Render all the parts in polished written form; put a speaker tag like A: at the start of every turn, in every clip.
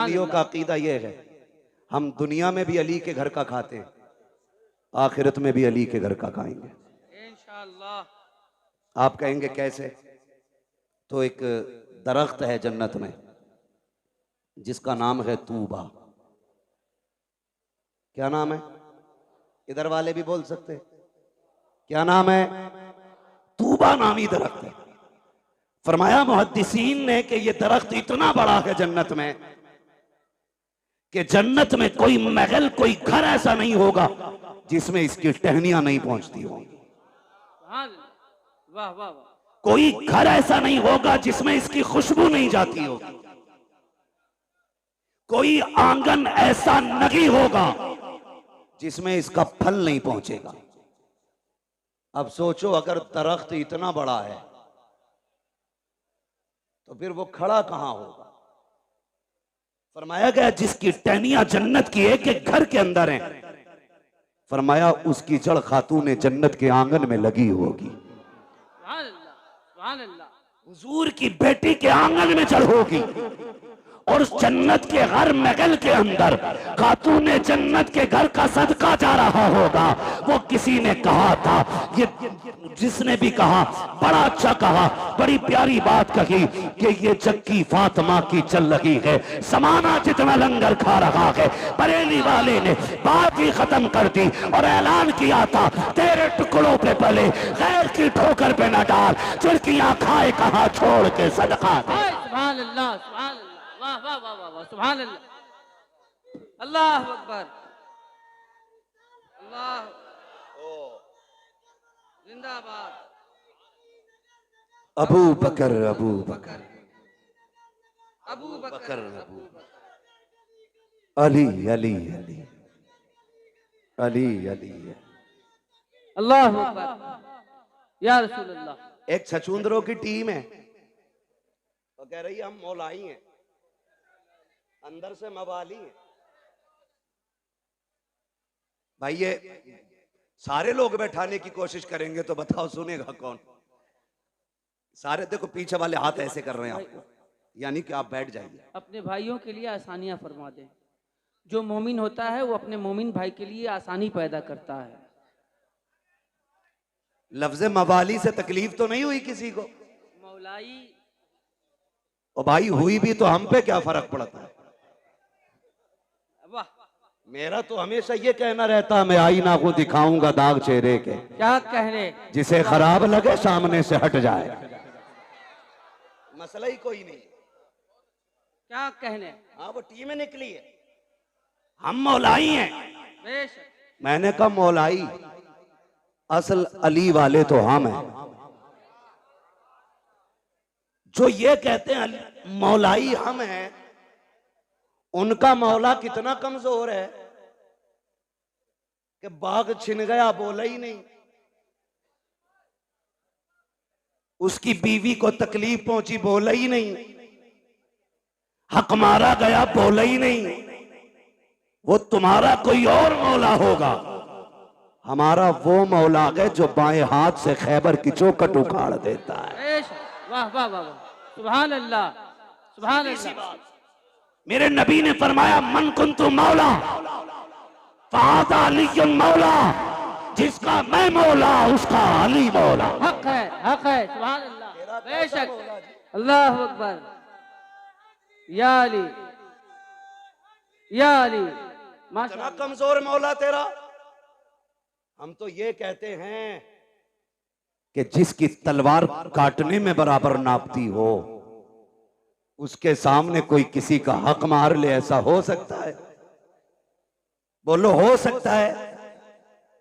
A: अलियों का अकीदा यह है, हम दुनिया में भी अली के घर का खाते हैं, आखिरत में भी अली के घर का खाएंगे इंशाअल्लाह। आप कहेंगे कैसे? तो एक दरख्त है जन्नत में जिसका नाम है तूबा। क्या नाम है? इधर वाले भी बोल सकते हैं। क्या नाम है? तूबा नामी दरख्त है। फरमाया मुहद्दिसीन ने कि यह दरख्त इतना बड़ा है जन्नत में कि जन्नत में कोई महल, कोई घर ऐसा नहीं होगा जिसमें इसकी टहनियां नहीं पहुंचती होंगी। वाह वाह वाह। कोई घर ऐसा नहीं होगा जिसमें इसकी खुशबू नहीं जाती होगी। कोई आंगन ऐसा नहीं होगा जिसमें इसका फल नहीं पहुंचेगा। अब सोचो, अगर दरख्त इतना बड़ा है तो फिर वो खड़ा कहां होगा? फरमाया गया जिसकी टहनियां जन्नत की एक एक घर के अंदर हैं, फरमाया उसकी जड़ खातून जन्नत के आंगन में लगी होगी। हुजूर की बेटी के आंगन में जड़ होगी और उस जन्नत के हर महल के अंदर खातून जन्नत के घर का सदका जा रहा होगा। वो किसी ने कहा था, ये जिसने भी कहा बड़ा अच्छा कहा, बड़ी प्यारी बात कही कि ये जक्की फातिमा की चल रही है, समाना जितना लंगर खा रहा है। बरेली वाले ने बात ही खत्म कर दी और ऐलान किया था, तेरे टुकड़ों पे पले गैर की ठोकर पे न डाल, चिड़कियां खाए कहा छोड़ के सदका दे। सुभान अल्लाह, सुभान अल्लाह, वाह वाह वाह वाह वाह, सुभान अल्लाह, अल्लाह अकबर, अल्लाह जिंदाबाद। अबू बकर, अबू बकर, अबू बकर, अबू बकर, अली अली अली अली अली, अल्लाह अकबर या रसूल अल्लाह। एक छछूंदरों की टीम है तो कह रही है हम मौलाई हैं, अंदर से मवाली हैं। भाई ये सारे लोग बैठाने की कोशिश करेंगे तो बताओ सुनेगा कौन? सारे देखो पीछे वाले हाथ ऐसे कर रहे हैं आपको, यानी कि आप बैठ जाइए। अपने भाइयों के लिए आसानियां फरमा दें। जो मोमिन होता है वो अपने मोमिन भाई के लिए आसानी पैदा करता है। लफ्ज़ मवाली से तकलीफ तो नहीं हुई किसी को? मौलाई और भाई हुई भी तो हम पे क्या फर्क पड़ता है? वाह, मेरा तो हमेशा ये कहना रहता, मैं आईना को दिखाऊंगा दाग चेहरे के, क्या कहने, जिसे खराब लगे सामने से हट जाए। मसला ही कोई नहीं, क्या कहने। हाँ वो टीम निकली है, हम मौलाई हैं। मैंने कहा मौलाई, असल अली वाले तो हम हैं। जो ये कहते हैं मौलाई हम हैं, उनका मौला कितना कमजोर है कि बाघ छिन गया बोला ही नहीं, उसकी बीवी को तकलीफ पहुंची बोला ही नहीं, हक मारा गया बोला ही नहीं। वो तुम्हारा कोई और मौला होगा, हमारा वो मौला है जो बाएं हाथ से खैबर की चौखट उखाड़ देता है। वाह वाह वाह, सुभान अल्लाह, सुभान अल्लाह। मेरे नबी ने फरमाया मन कुन्तु मौला फ़हाज़ा अलीयुन मौला, जिसका मैं मौला उसका अली मौला। हक है, हक है, सुभान अल्लाह, बेशक, अल्लाह अकबर, या अली, या अली, माशाअल्लाह। कमजोर मौला तेरा। हम तो ये कहते हैं कि जिसकी तलवार काटने में बराबर नापती हो, उसके सामने कोई किसी का हक मार ले, ऐसा हो सकता है? बोलो हो सकता है?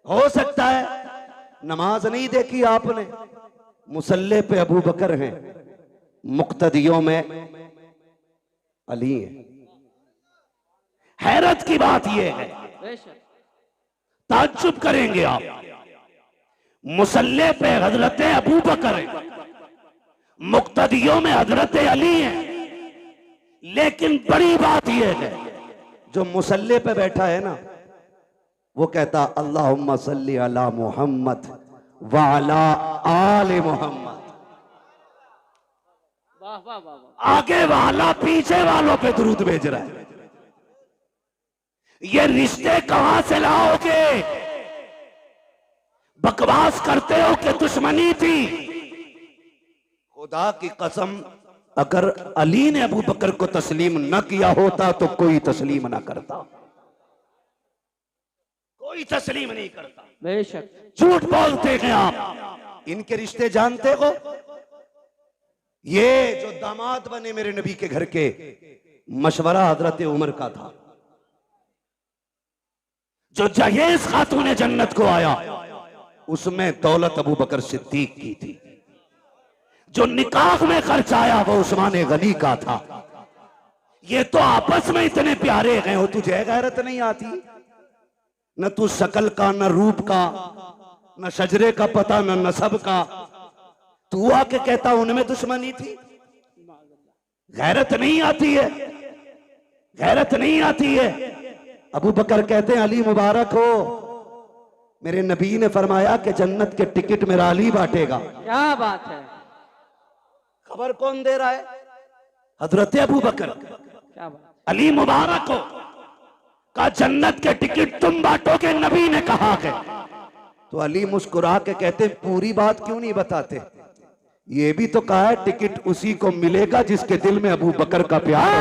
A: हो सकता है? नमाज नहीं देखी आपने? मुसल्ले पे अबू बकर हैं, मुक्तदियों में अली हैं। हैरत की बात यह है, ताज्जुब करेंगे आप, मुसल्ले पे हजरत अबू बकर हैं, मुक्तदियों में हजरत अली हैं। लेकिन बड़ी बात यह है, जो मुसल्ले पे बैठा है ना, वो कहता अल्लाहुम्मा सल्ली अला मुहम्मद व अला आले मुहम्मद। वाह वाह वाह, आगे वाला पीछे वालों पे दुरूद भेज रहा है। ये रिश्ते कहां से लाओगे? बकवास करते हो कि दुश्मनी थी। खुदा की कसम, अगर अली ने अबू बकर को तस्लीम न किया होता तो कोई तस्लीम ना करता, कोई तस्लीम नहीं करता।
B: बेशक
A: झूठ बोलते हैं आप। इनके रिश्ते जानते हो? ये जो दामाद बने मेरे नबी के घर के, मशवरा हजरत उमर का था। जो जहेज खातून जन्नत को आया, उसमें दौलत अबू बकर सिद्दीक की थी। जो निकाह में खर्च आया वो उस्मान गनी का था। ये तो आपस में इतने प्यारे गए हो, तुझे गैरत नहीं आती? न तू शकल का, न रूप का, न शजरे का पता, न नसब का। तू आके कहता उनमें दुश्मनी थी। गैरत नहीं आती है, गैरत नहीं आती है। अबू बकर कहते हैं अली मुबारक हो, मेरे नबी ने फरमाया कि जन्नत के टिकट मेरा अली बांटेगा।
B: क्या बात है।
A: खबर कौन दे रहा है? हजरत अबू बकर।
B: क्या बात।
A: अली मुबारक हो का जन्नत के टिकट तुम बांटोगे, नबी ने कहा है। तो अली मुस्कुरा के कहते पूरी बात क्यों नहीं बताते? ये भी तो कहा है टिकट उसी को मिलेगा जिसके दिल में अबू बकर का प्यार हो।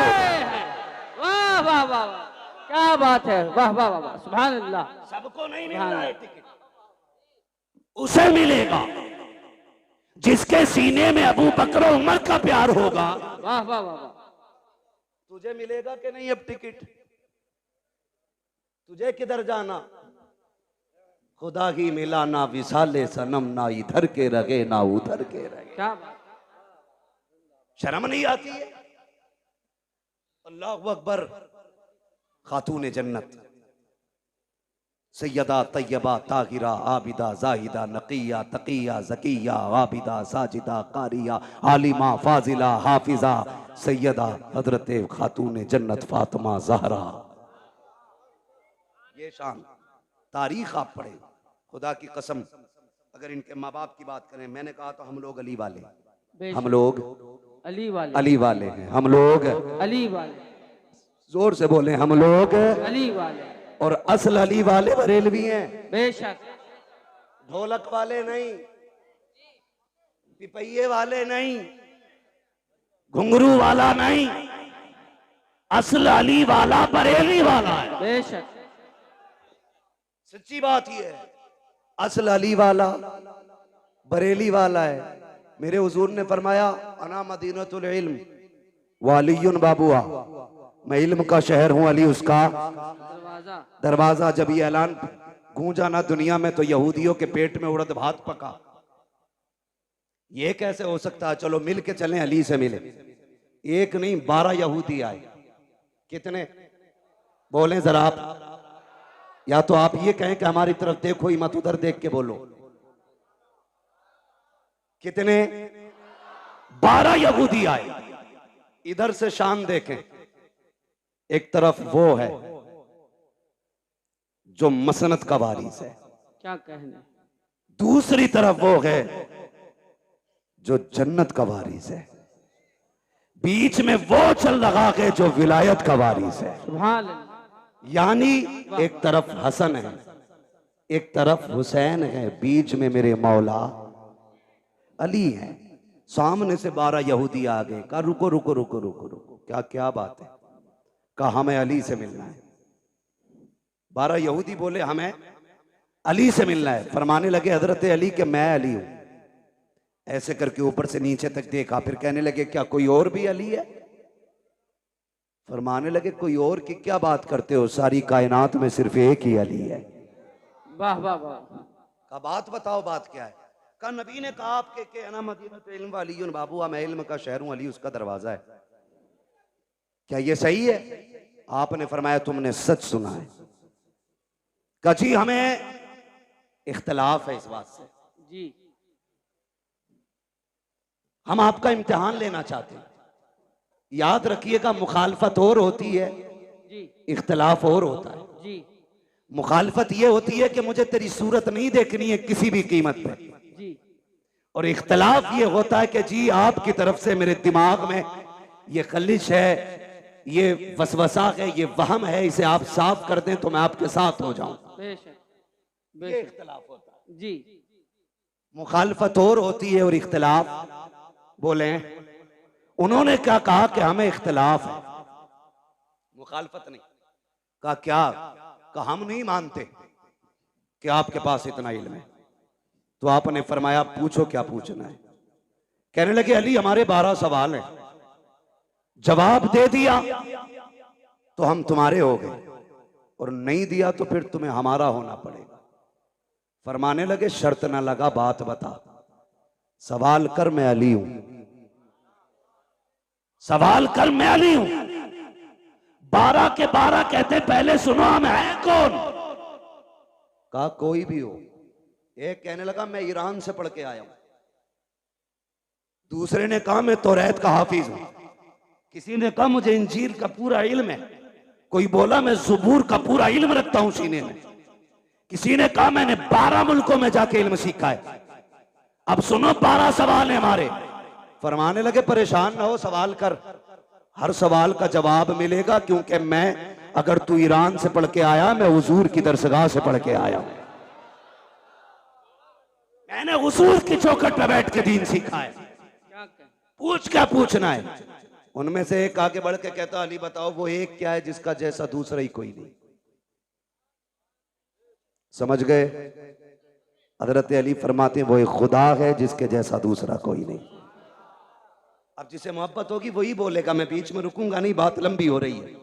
B: वाह वाह वाह वाह, क्या बात है। वाह वाह वाह, सुभान अल्लाह।
A: सबको नहीं मिल रहा है टिकट, उसे मिलेगा जिसके सीने में अबू बकर और उमर का प्यार होगा।
B: वाह वाह वाह वाह।
A: तुझे मिलेगा कि नहीं अब टिकट? तुझे किधर जाना? खुदा ही मिला ना विसाले सनम, ना इधर के रगे ना उधर के रगे।
B: क्या बात।
A: शर्म नहीं आती है? अल्लाहु अकबर। खातून जन्नत सैयदा तैयबा ताहिरा आबिदा जाहिदा नकिया तकिया जकिया आबिदा साजिदा कारिया आलिमा फाजिला हाफिजा सैयदा हजरत खातून जन्नत फातिमा ज़हरा। ये शान तारीख आप पढ़े, खुदा की कसम। अगर इनके माँ बाप की बात करें, मैंने कहा तो हम लोग अली वाले, हम लोग
B: अली वाले,
A: अली वाले हैं, हम लोग
B: अली वाले।
A: जोर से बोले, हम लोग
B: अली वाले।
A: और असल अली वाले बरेलवी हैं।
B: बेशक।
A: ढोलक वाले नहीं, पिपैये वाले नहीं, घुंघरू वाला नहीं, असल अली वाला बरेली वाला है।
B: बेशक।
A: सच्ची बात ये है, असल अली वाला बरेली वाला है। मेरे हुजूर ने फरमाया अना मदीनतुल इल्म वालियुन बाबुआ, मैं इल्म का शहर हूं, अली उसका दरवाजा। जब ये ऐलान गूंजा ना दुनिया में, तो यहूदियों के पेट में उड़द भात पका। ये कैसे हो सकता है? चलो मिल के चलें, अली से मिले। एक नहीं 12 यहूदी आए। कितने बोले जरा आप? या तो आप ये कहें कि हमारी तरफ देखो ही मत, उधर देख के बोलो। कितने? 12 यहूदी आए। इधर से शान देखें, एक तरफ वो है जो मसनत का वारिस है,
B: क्या कहने।
A: दूसरी तरफ वो है जो जन्नत का वारिस है, बीच में वो चल रहा है जो विलायत का वारिस है।
B: सुभान अल्लाह।
A: यानी एक तरफ हसन है, एक तरफ हुसैन है, बीच में मेरे मौला अली है। सामने से 12 यहूदी आ गए। कहा रुको रुको रुको रुको रुको, क्या क्या बात है? कहा हमें अली से मिलना है। 12 यहूदी बोले हमें अली से मिलना है। फरमाने लगे हजरत अली के मैं अली हूं। ऐसे करके ऊपर से नीचे तक देखा, फिर कहने लगे क्या कोई और भी अली है? फरमाने लगे कोई और की क्या बात करते हो, सारी कायनात में सिर्फ एक ही अली है।
B: वाह वाह वाह।
A: का बात बताओ, बात क्या है? का नबी ने कहा आपके के अना मदीनतुल इल्म वालियुन बाबुआ, मैं इल्म का शहर हूं, अली उसका दरवाजा है। क्या ये सही है? आपने फरमाया तुमने सच सुना है। का जी हमें इख्तलाफ है इस बात से
B: जी।
A: हम आपका इम्तिहान लेना चाहते हैं। याद रखिएगा, मुखालफत और होती है
B: जी,
A: इख्तलाफ और होता है
B: जी।
A: मुखालफत ये होती है कि मुझे तेरी सूरत नहीं देखनी है किसी भी कीमत पे
B: जी।
A: और इख्तलाफ ये होता है कि जी आपकी तरफ से मेरे दिमाग में ये खलिश है, ये वसवसा है, ये वहम है, इसे आप साफ कर दें तो मैं आपके साथ हो जाऊं।
B: बेशक
A: ये
B: बेशक
A: इख्तिलाफ होता है।
B: जी।
A: मुखालफत और होती है और इख्तिलाफ बोले। उन्होंने क्या कहा कि हमें इख्तिलाफ है, मुखालफत नहीं। कहा क्या? कहा हम नहीं मानते कि आपके पास इतना इल्म है। तो आपने फरमाया पूछो क्या पूछना है। कहने लगे अली हमारे 12 सवाल हैं, जवाब दे दिया तो हम तुम्हारे हो गए, और नहीं दिया तो फिर तुम्हें हमारा होना पड़ेगा। फरमाने लगे शर्त ना लगा, बात बता, सवाल कर, मैं अली हूं, सवाल कर, मैं अली हूं। 12 के 12 कहते पहले सुनो हम हैं कौन? कहा कोई भी हो। एक कहने लगा मैं ईरान से पढ़ के आया हूं, दूसरे ने कहा मैं तौरात का हाफिज हूं, किसी ने कहा मुझे इंजील का पूरा इल्म है, कोई बोला मैं ज़बूर का पूरा इल्म रखता हूं सीने में, किसी ने कहा मैंने 12 मुल्कों में जाके इल्म सीखा है। अब सुनो 12 सवाल है हमारे। फरमाने लगे परेशान ना हो, सवाल कर, हर सवाल का जवाब मिलेगा, क्योंकि मैं, अगर तू ईरान से पढ़ के आया, मैं हुजूर की दरसगाह से पढ़ के आया हूं, मैंने हुजूर की चौखट पर बैठ के दीन सीखा है। पूछ क्या पूछना है? उनमें से एक आगे बढ़ के कहता अली बताओ वो एक क्या है जिसका जैसा दूसरा ही कोई नहीं। समझ गए? हजरत अली फरमाते वो एक खुदा है जिसके जैसा दूसरा कोई नहीं। अब जिसे मोहब्बत होगी वही बोलेगा, मैं बीच में रुकूंगा नहीं, बात लंबी हो रही है।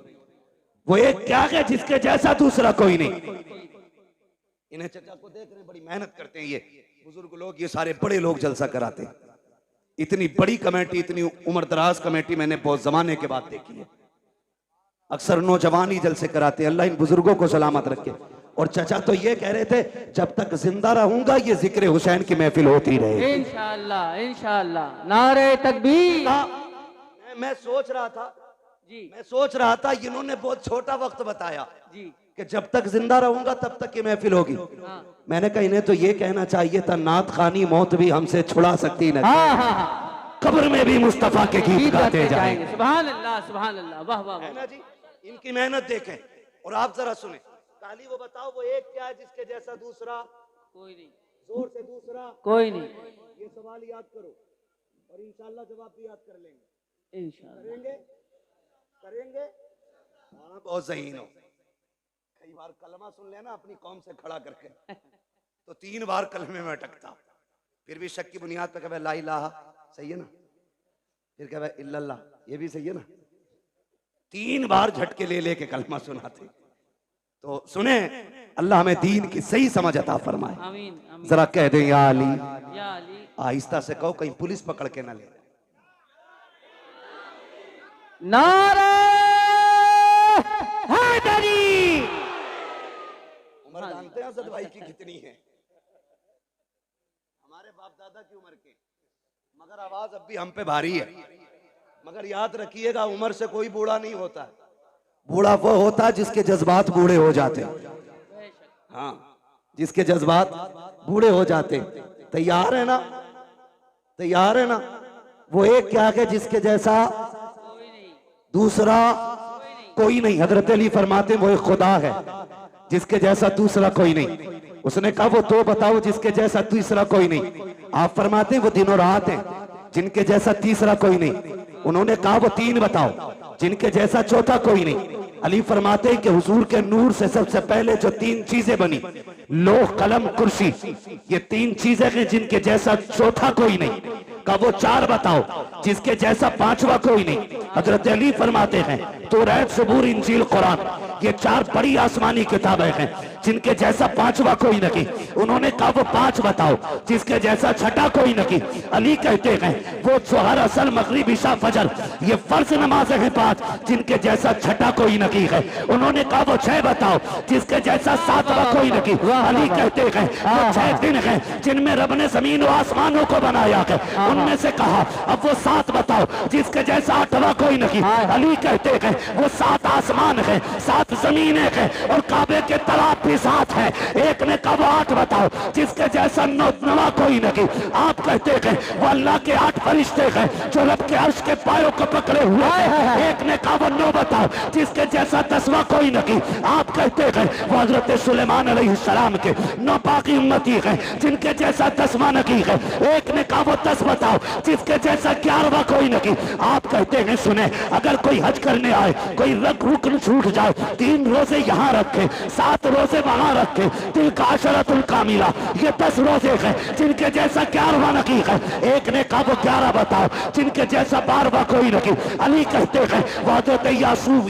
A: वो एक क्या है जिसके जैसा दूसरा कोई नहीं। इन्हें चचा को देख रहे, बड़ी मेहनत करते हैं ये बुजुर्ग लोग, ये सारे बड़े लोग जलसा कराते हैं। इतनी बड़ी कमेटी, इतनी उम्र दराज कमेटी मैंने बहुत जमाने के बाद देखी है। अक्सर नौजवान ही जलसे कराते हैं। अल्लाह इन बुजुर्गों को सलामत रखे। और चचा तो ये कह रहे थे जब तक जिंदा रहूंगा ये जिक्र हुसैन की महफिल होती रहे,
B: इंशाअल्लाह इंशाअल्लाह। नारे तकबीर।
A: मैं सोच रहा था
B: जी,
A: मैं सोच रहा था इन्होंने बहुत छोटा वक्त बताया
B: जी
A: कि जब तक जिंदा रहूंगा तब तक की महफिल होगी।
B: हाँ।
A: मैंने कहा इन्हें तो ये कहना चाहिए था नात खानी मौत भी हमसे छुड़ा सकती नहीं,
B: हाँ हाँ हाँ,
A: कब्र में भी मुस्तफा के गीत गाते जाएंगे।
B: सुभान अल्लाह सुभान अल्लाह, वाह वाह
A: है
B: वाह।
A: ना जी? इनकी मेहनत देखें। और आप जरा सुने, काली वो बताओ वो एक क्या है जिसके जैसा दूसरा
B: कोई नहीं,
A: जोर से दूसरा
B: कोई नहीं।
A: ये सवाल याद करो और इंशाल्लाह जवाब भी याद कर लेंगे।
B: इंशाअल्लाह
A: करेंगे करेंगे। हाँ बहुत ज़हीन हो। कई बार कलमा सुन लेना अपनी कौम से खड़ा करके तो 3 बार कलमे में अटकता, फिर भी शक की बुनियाद पे कहे ला इलाहा, सही है ना, फिर कहे इल्लल्लाह, ये भी सही है ना। 3 बार झटके ले लेके कलमा सुनाते। तो सुने, अल्लाह हमें दीन की सही समझ अता फरमाए।
B: आमीन आमीन।
A: जरा कह दे या अली,
B: या अली।
A: आहिस्ता से कहो कहीं पुलिस पकड़ के ना ले।
B: नारे हैदरी।
A: उम्र जानते हैं असद भाई की कितनी है? हमारे बाप दादा की उम्र के, मगर आवाज अब भी हम पे भारी है। मगर याद रखिएगा उम्र से कोई बूढ़ा नहीं होता। बूढ़ा वो होता है जिसके जज्बात बूढ़े हो जाते। हाँ, जिसके जज्बात बूढ़े हो जाते। तैयार है ना? तैयार है ना? वो एक क्या है जिसके जैसा दूसरा कोई नहीं। हजरत अली फरमाते वो एक खुदा है जिसके जैसा दूसरा कोई नहीं। उसने कहा वो तो बताओ जिसके जैसा तीसरा कोई नहीं। आप फरमाते वो दिन और रात है जिनके जैसा तीसरा कोई नहीं। उन्होंने कहा वो 3 बताओ जिनके जैसा चौथा कोई नहीं। अली फरमाते हैं कि हुजूर के नूर से सबसे पहले जो 3 चीजें बनी, लोह कलम कुर्सी, ये 3 चीजें हैं जिनके जैसा चौथा कोई नहीं। का वो 4 बताओ जिसके जैसा 5वां कोई नहीं। हजरत अली फरमाते हैं तौरात, ज़बूर, इंजील, कुरान, ये 4 बड़ी आसमानी किताबें हैं जिनके जैसा 5वां कोई नहीं। उन्होंने कहा वो 5 बताओ जिसके जैसा छठा कोई नहीं। अली कहते हैं वो जोहर, असर, मगरिब, इशा, फजर, ये फर्ज नमाजें हैं 5 जिनके जैसा छठा कोई नहीं है। उन्होंने कहा वो 6 बताओ जिसके जैसा 7वां कोई नहीं। अली कहते हैं वो 6 दिन हैं जिनमें रब ने जमीन और आसमानों को बनाया है। उनमें से कहा अब वो 7 बताओ जिसके जैसा 8वां कोई नहीं। अली कहते हैं वो 7 आसमान है, 7 जमीनें हैं और काबे के तालाब भी साथ है। एक ने कहा वो 8 बताओ जिसके जैसा नवा कोई नहीं। आप कहते हैं वो अल्लाह के 8 फरिश्ते हैं जो रब के अर्श के पायों को पकड़े हुए हैं। एक ने कहा वो 9 बताओ जिसके जैसा 10वां कोई नहीं। आप कहते हैं वो हजरत सुलेमान अलैहिस्सलाम के 9 बाकी उम्मती हैं जिनके जैसा 10वां नहीं है। एक ने कहा वो 10 बताओ जिसके जैसा 11वां कोई नहीं। आप कहते हैं सुने, अगर कोई हज करने आए, कोई रुकन छूट जाए, 3 रोजे यहाँ रखे, 7 रोजे वहां रखे, तिल का अशरतुल कामिला, ये 10 रोजे हैं जिनके जैसा 11वां नहीं है। एक ने कहा वो 11 बताओ जिनके जैसा 12वां कोई नहीं। अली कहते हैं वो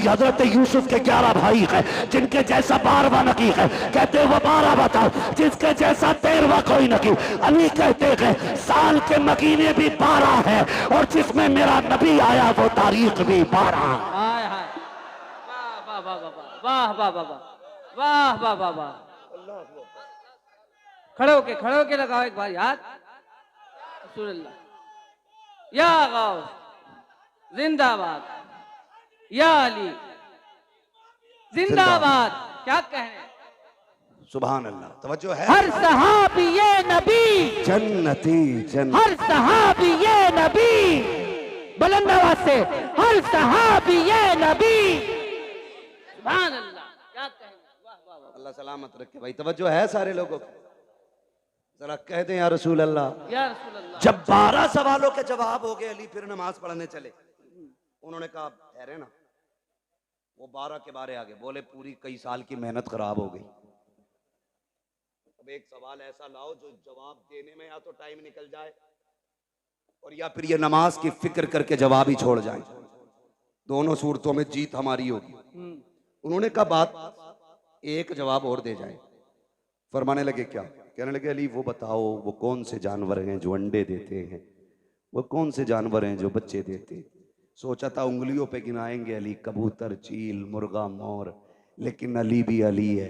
A: हजरत यूसुफ के 11 भाई हैं जिनके जैसा 12वां नहीं है। कहते वो 12 बताओ जिसके जैसा 13वां कोई नहीं। अली कहते हैं साल के महीने भी 12 है और जिसमें मेरा नबी आया वो तारीख भी 12।
B: हाय हाय, वाह वाह वाह वाह वाह वाह वाह वाह वाह वाह। खड़े होके लगाओ एक बार याद। या गौस जिंदाबाद, या अली जिंदाबाद। क्या कहें,
C: सुभान अल्लाह। तवज्जो है।
B: हर सहाबी ये नबी
C: जन्नती जन्नत,
B: हर सहाबी ये नबी, बुलंद आवाज से हर सहाबी ये नबी। सुभान अल्लाह। क्या कहें, वाह वाह वाह।
C: अल्लाह सलामत रखे भाई। तवज्जो है सारे लोगों को, जरा कह दें या रसूल अल्लाह।
B: या रसूल अल्लाह।
C: जब 12 सवालों के जवाब हो गए, अली फिर नमाज पढ़ने चले। उन्होंने कहा ठहरे ना, वो 12 के बारे आगे बोले पूरी कई साल की मेहनत खराब हो गई। अब एक सवाल ऐसा लाओ जो जवाब देने में या तो टाइम निकल जाए और या फिर ये नमाज की फिक्र करके जवाब ही छोड़ जाए। दोनों सूरतों में जीत हमारी होगी। उन्होंने कहा बात एक जवाब और दे जाए। फरमाने लगे क्या? कहने लगे अली वो बताओ वो कौन से जानवर हैं जो अंडे देते हैं, वो कौन से जानवर हैं जो बच्चे देते हैं। सोचा था उंगलियों पे गिनाएंगे अली, कबूतर, चील, मुर्गा, मोर, लेकिन अली भी अली है।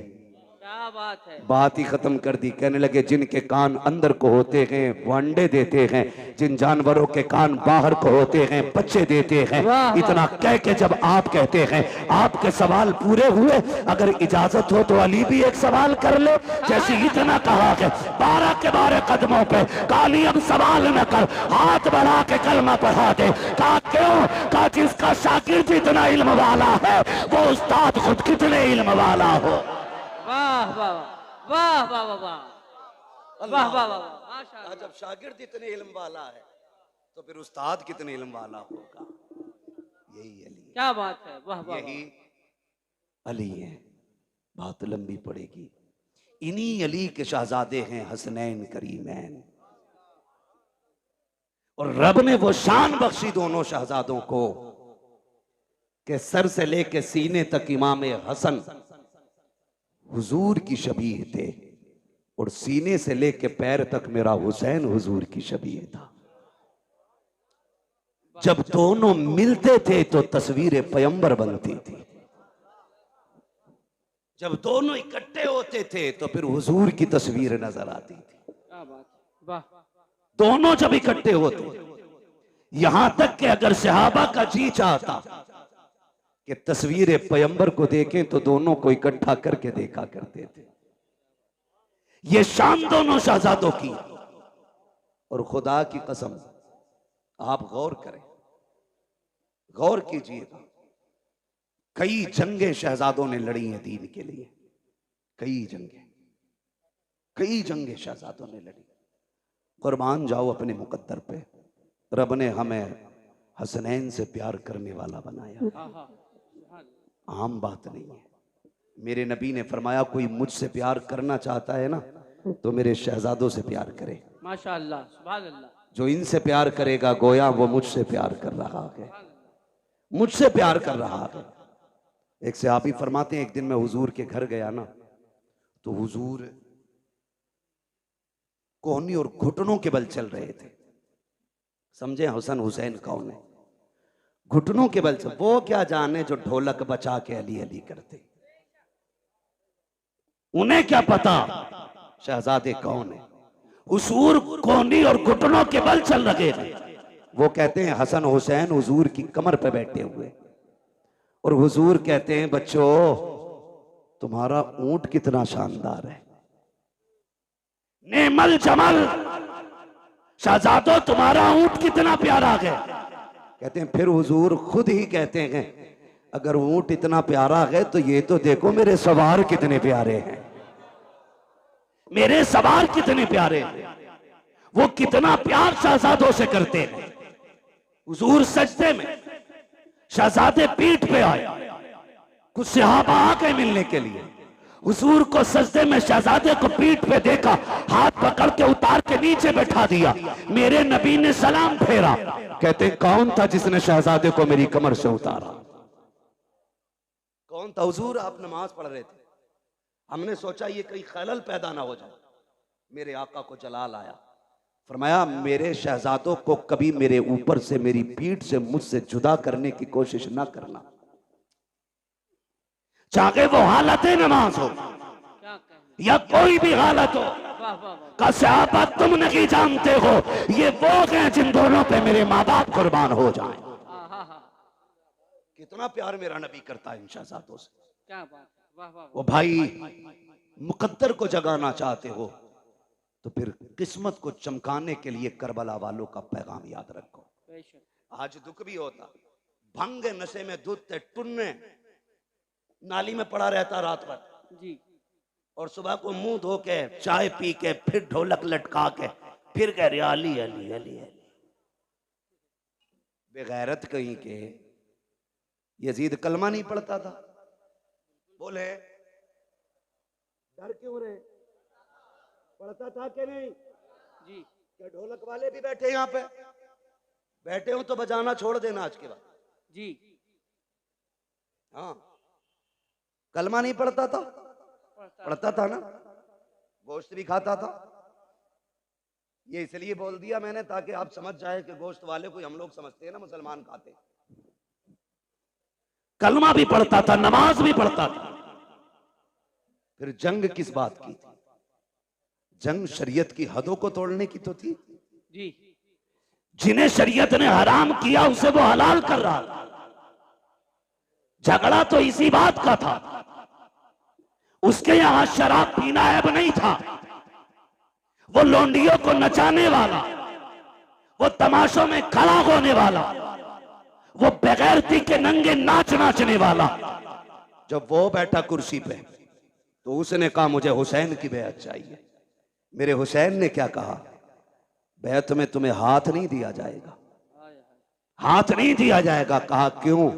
B: क्या बात है।
C: बात ही खत्म कर दी। कहने लगे जिनके कान अंदर को होते हैं वो अंडे देते हैं, जिन जानवरों के कान बाहर को होते हैं बच्चे देते हैं। इतना कह के जब आप कहते हैं आपके सवाल पूरे हुए, अगर इजाजत हो तो अली भी एक सवाल कर ले। जैसे इतना कहा कि 12 के 12 कदमों पे काली अब सवाल न कर, हाथ बढ़ा के कलमा पढ़ा दे। कहा क्यों? कहा जिसका शागिर्द इतना इल्म वाला है वो उस्ताद खुद कितने इल्म वाला हो।
B: वाह वाह वाह वाह वाह वाह वाह वाह वाह।
C: माशाअल्लाह। जब शागिर्द इतने इल्म वाला है तो फिर उस्ताद कितने इल्म वाला होगा। यही अली।
B: क्या बात है, वाह वाह।
C: यही अली है। बात लंबी पड़ेगी। इन्हीं अली के शहजादे हैं हसनैन करीमैन, और रब ने वो शान बख्शी दोनों शहजादों को कि सर से लेके सीने तक इमाम हसन हुजूर की शबीह थे और सीने से लेके पैर तक मेरा हुसैन हुजूर की शबीह था। जब दोनों मिलते थे तो तस्वीर पैगंबर बनती थी। जब दोनों इकट्ठे होते थे तो फिर हुजूर की तस्वीर नजर आती थी।
B: क्या बात, वाह।
C: दोनों जब इकट्ठे होते, यहां तक कि अगर सहाबा का जी चाहता कि तस्वीर पैगंबर को देखें तो दोनों को इकट्ठा करके देखा करते थे। ये शान दोनों शहजादों की। और खुदा की कसम आप गौर करें, गौर कीजिएगा, कई जंगें शहजादों ने लड़ी हैं दीन के लिए। कई जंगें शहजादों ने लड़ी। कुर्बान जाओ अपने मुकद्दर पे। रब ने हमें हसनैन से प्यार करने वाला बनाया। आम बात नहीं है। मेरे नबी ने फरमाया कोई मुझसे प्यार करना चाहता है ना तो मेरे शहजादों से प्यार करे।
B: माशाअल्लाह, सुभान अल्लाह।
C: जो इनसे प्यार करेगा गोया वो मुझसे प्यार कर रहा है, मुझसे प्यार कर रहा है। एक सहाबी फरमाते हैं एक दिन मैं हुजूर के घर गया ना तो हुजूर कोहनी और घुटनों के बल चल रहे थे। समझे हसन हुसैन कौन है? घुटनों के बल से। वो क्या जाने जो ढोलक बचा के अली अली करते, उन्हें क्या पता शहजादे कौन है। हुजूर कोहनी और घुटनों के बल चल रहे हैं। वो कहते हैं हसन हुसैन हुजूर की कमर पे बैठे हुए और हुजूर कहते हैं बच्चों तुम्हारा ऊंट कितना शानदार है।
A: नेमल जमल, शहजादो तुम्हारा ऊंट कितना प्यारा है।
C: कहते हैं फिर हुजूर खुद ही कहते हैं अगर ऊंट इतना प्यारा है तो ये तो देखो मेरे सवार कितने प्यारे हैं।
A: मेरे सवार कितने प्यारे हैं, वो कितना प्यार शहजादों से करते हैं। हुजूर सजदे में, शहजादे पीठ पे आए, कुछ सहाबा आ गए मिलने के लिए। हुजूर को सजदे में शहजादे को पीठ पे देखा, हाथ पकड़ के उतार के नीचे बैठा दिया। मेरे नबी ने सलाम फेरा।
C: कहते हैं कौन था जिसने शहजादे को मेरी कमर से उतारा? कौन था? हुजूर आप नमाज पढ़ रहे थे, हमने सोचा ये कहीं खलल पैदा ना हो जाए। मेरे आका को जलाल आया, फरमाया मेरे शहजादों को कभी मेरे ऊपर से, मेरी पीठ से, मुझसे जुदा करने की कोशिश ना करना,
A: चाहे वो हालत नमाज हो या कोई भी हालत हो। का सहाबा तुम नहीं जानते हो, ये वो हैं जिन दोनों पे मेरे माँ बाप कुर्बान हो जाएं।
C: कितना प्यार मेरा नबी करता है इन शहजादों से।
B: क्या बात, वाह वाह।
C: वो भाई मुकद्दर को जगाना चाहते हो तो फिर किस्मत को चमकाने के लिए करबला वालों का पैगाम याद रखो। आज दुख भी होता, भंग नशे में दूध टुन्ने नाली में पड़ा रहता रात भर
B: जी,
C: और सुबह को मुंह धो के चाय पी के फिर ढोलक लटका के फिर कह रहे अली अली अली अली। बेगैरत कहीं के यजीद कलमा नहीं पढ़ता था, बोले डर क्यों रहे? पढ़ता था कि नहीं
B: जी?
C: क्या ढोलक वाले भी बैठे यहाँ पे? बैठे हो तो बजाना छोड़ देना आज के बाद
B: जी।
C: हाँ, कलमा नहीं पढ़ता था? पढ़ता था ना, गोश्त भी खाता था। ये इसलिए बोल दिया मैंने ताकि आप समझ जाए कि गोश्त वाले को हम लोग समझते हैं ना मुसलमान खाते।
A: कलमा भी पढ़ता था, नमाज भी पढ़ता था।
C: फिर जंग किस बात की थी? जंग शरीयत की हदों को तोड़ने की तो थी
B: जी।
A: जिन्हें शरीयत ने हराम किया उसे वो हलाल कर रहा था। झगड़ा तो इसी बात का था। उसके यहां शराब पीना ऐब नहीं था। वो लोंडियों को नचाने वाला, वो तमाशों में खड़ा होने वाला, वो बेगैरती के नंगे नाच नाचने वाला।
C: जब वो बैठा कुर्सी पे तो उसने कहा मुझे हुसैन की बैत चाहिए। मेरे हुसैन ने क्या कहा? बैत में तुम्हें हाथ नहीं दिया जाएगा, हाथ नहीं दिया जाएगा। कहा क्यों?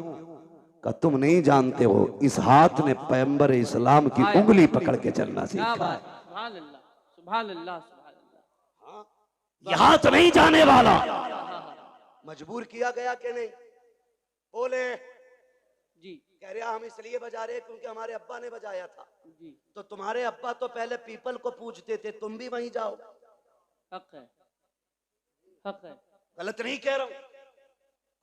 C: का तुम नहीं जानते हो इस हाथ ने पैगंबर इस्लाम की उंगली पकड़ के चलना सीखा।
B: सुभान अल्लाह, सुभान अल्लाह, सुभान अल्लाह।
A: ये हाथ नहीं जाने वाला।
C: मजबूर किया गया कि नहीं? बोले
B: जी।
C: कह रहा हम इसलिए बजा रहे क्योंकि हमारे अब्बा ने बजाया था।
B: जी,
C: तो तुम्हारे अब्बा तो पहले पीपल को पूजते थे, तुम भी वहीं जाओ।
B: हक है, हक है।
C: गलत नहीं कह रहा हूं।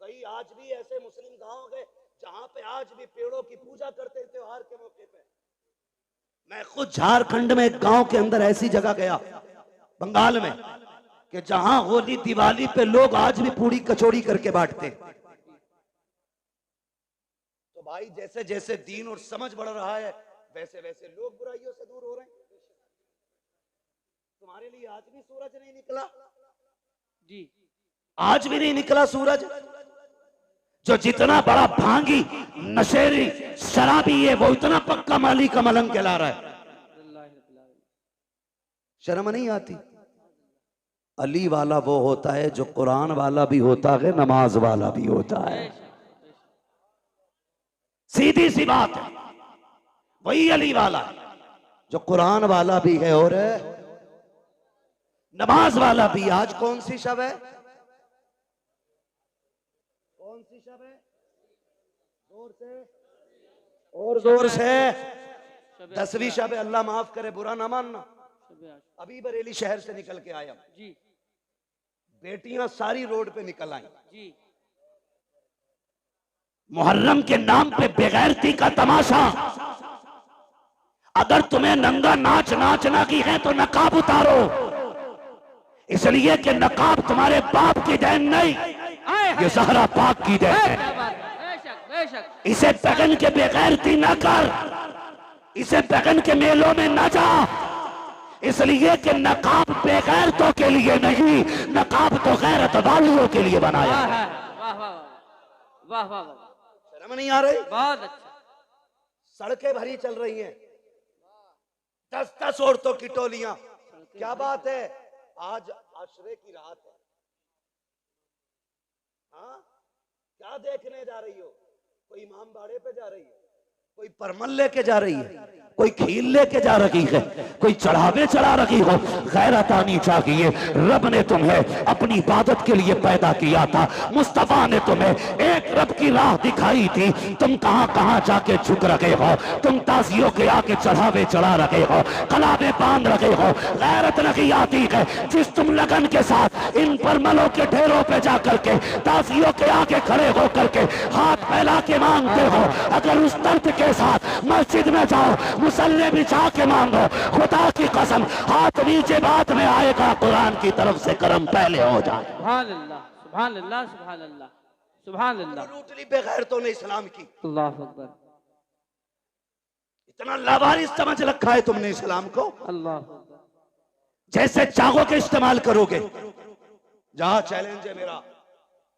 C: कई आज भी ऐसे मुस्लिम गांव गए जहां पे आज भी पेड़ों की पूजा करते हैं त्योहार के मौके पे। मैं खुद झारखंड में एक गांव के अंदर ऐसी जगह गया बंगाल में कि जहां होली दिवाली पे लोग आज भी पूरी कचौड़ी करके बांटते। तो भाई जैसे जैसे दीन और समझ बढ़ रहा है वैसे वैसे लोग बुराइयों से दूर हो रहे हैं। तुम्हारे लिए आज भी सूरज नहीं निकला
B: जी,
C: आज भी नहीं निकला सूरज।
A: जो जितना बड़ा भांगी नशेरी शराबी है वो इतना पक्का माली का मलंग कहला रहा है।
C: शर्म नहीं आती? अली वाला वो होता है जो कुरान वाला भी होता है, नमाज वाला भी होता है।
A: सीधी सी बात है, वही अली वाला है
C: जो कुरान वाला भी है और
A: नमाज वाला भी।
C: आज कौन सी शब है? कौन सी शब है? जोर से और जोर से। 10वीं शब है। अल्लाह माफ करे, बुरा ना मानना। अभी बरेली शहर से निकल के आया
B: जी।
C: बेटियां सारी रोड पे निकल आई
B: जी।
A: मुहर्रम के नाम पे बेगैरती का तमाशा। अगर तुम्हें नंगा नाच नाचना की है तो नकाब उतारो, इसलिए कि नकाब तुम्हारे बाप की देन नहीं, ये ज़हरा पाक की देन है।
B: बेशक।
A: इसे बगन के बेगैरती न कर, इसे बगन के मेलों में न जा, इसलिए कि नकाब बेगैरतों के लिए नहीं, नकाब तो गैरत वालियों के लिए बनाया है।
B: वाह वाह वाह वाह वाह,
C: शर्म नहीं आ रही?
B: बहुत अच्छा।
C: सड़कें भरी चल रही हैं, 10-10 औरतों की टोलियां। क्या बात है, आज आशरे की रात है। हाँ, क्या देखने जा रही हो? कोई इमाम बाड़े पे जा रही है, कोई परमल लेके जा रही है, कोई खील लेके जा रही है, कोई चढ़ावे चढ़ा रही हो। गैरत आनी चाहिए। रब ने तुम्हें अपनी इबादत के लिए पैदा किया था, मुस्तफा ने तुम्हें एक रब की राह दिखाई थी। तुम कहां कहां जाके झुक रहे हो, तुम ताजियों के आके चढ़ावे चढ़ा रहे हो, कलावे बांध रहे हो। गैरत नहीं आती है जिस तुम लगन के साथ इन परमलों के ढेरों पे जा करके ताजियों के आगे खड़े हो करके हाथ फैला के मांगते हो। अगर उस दर्द के साथ मस्जिद में जाओ, मुसल्ले बिछा के मांगो, खुदा की कसम हाथ नीचे बाद में आएगा, कुरान की तरफ से करम पहले हो जाए।
B: सुभान अल्लाह सुभान अल्लाह सुभान अल्लाह सुभान अल्लाह।
C: लूटली बेगैरतों ने इस्लाम की,
B: अल्लाह अकबर।
C: इतना लावारिस समझ रखा है तुमने इस्लाम को।
B: अल्लाह अकबर।
C: जैसे चाहो के इस्तेमाल करोगे। जहां चैलेंज है मेरा,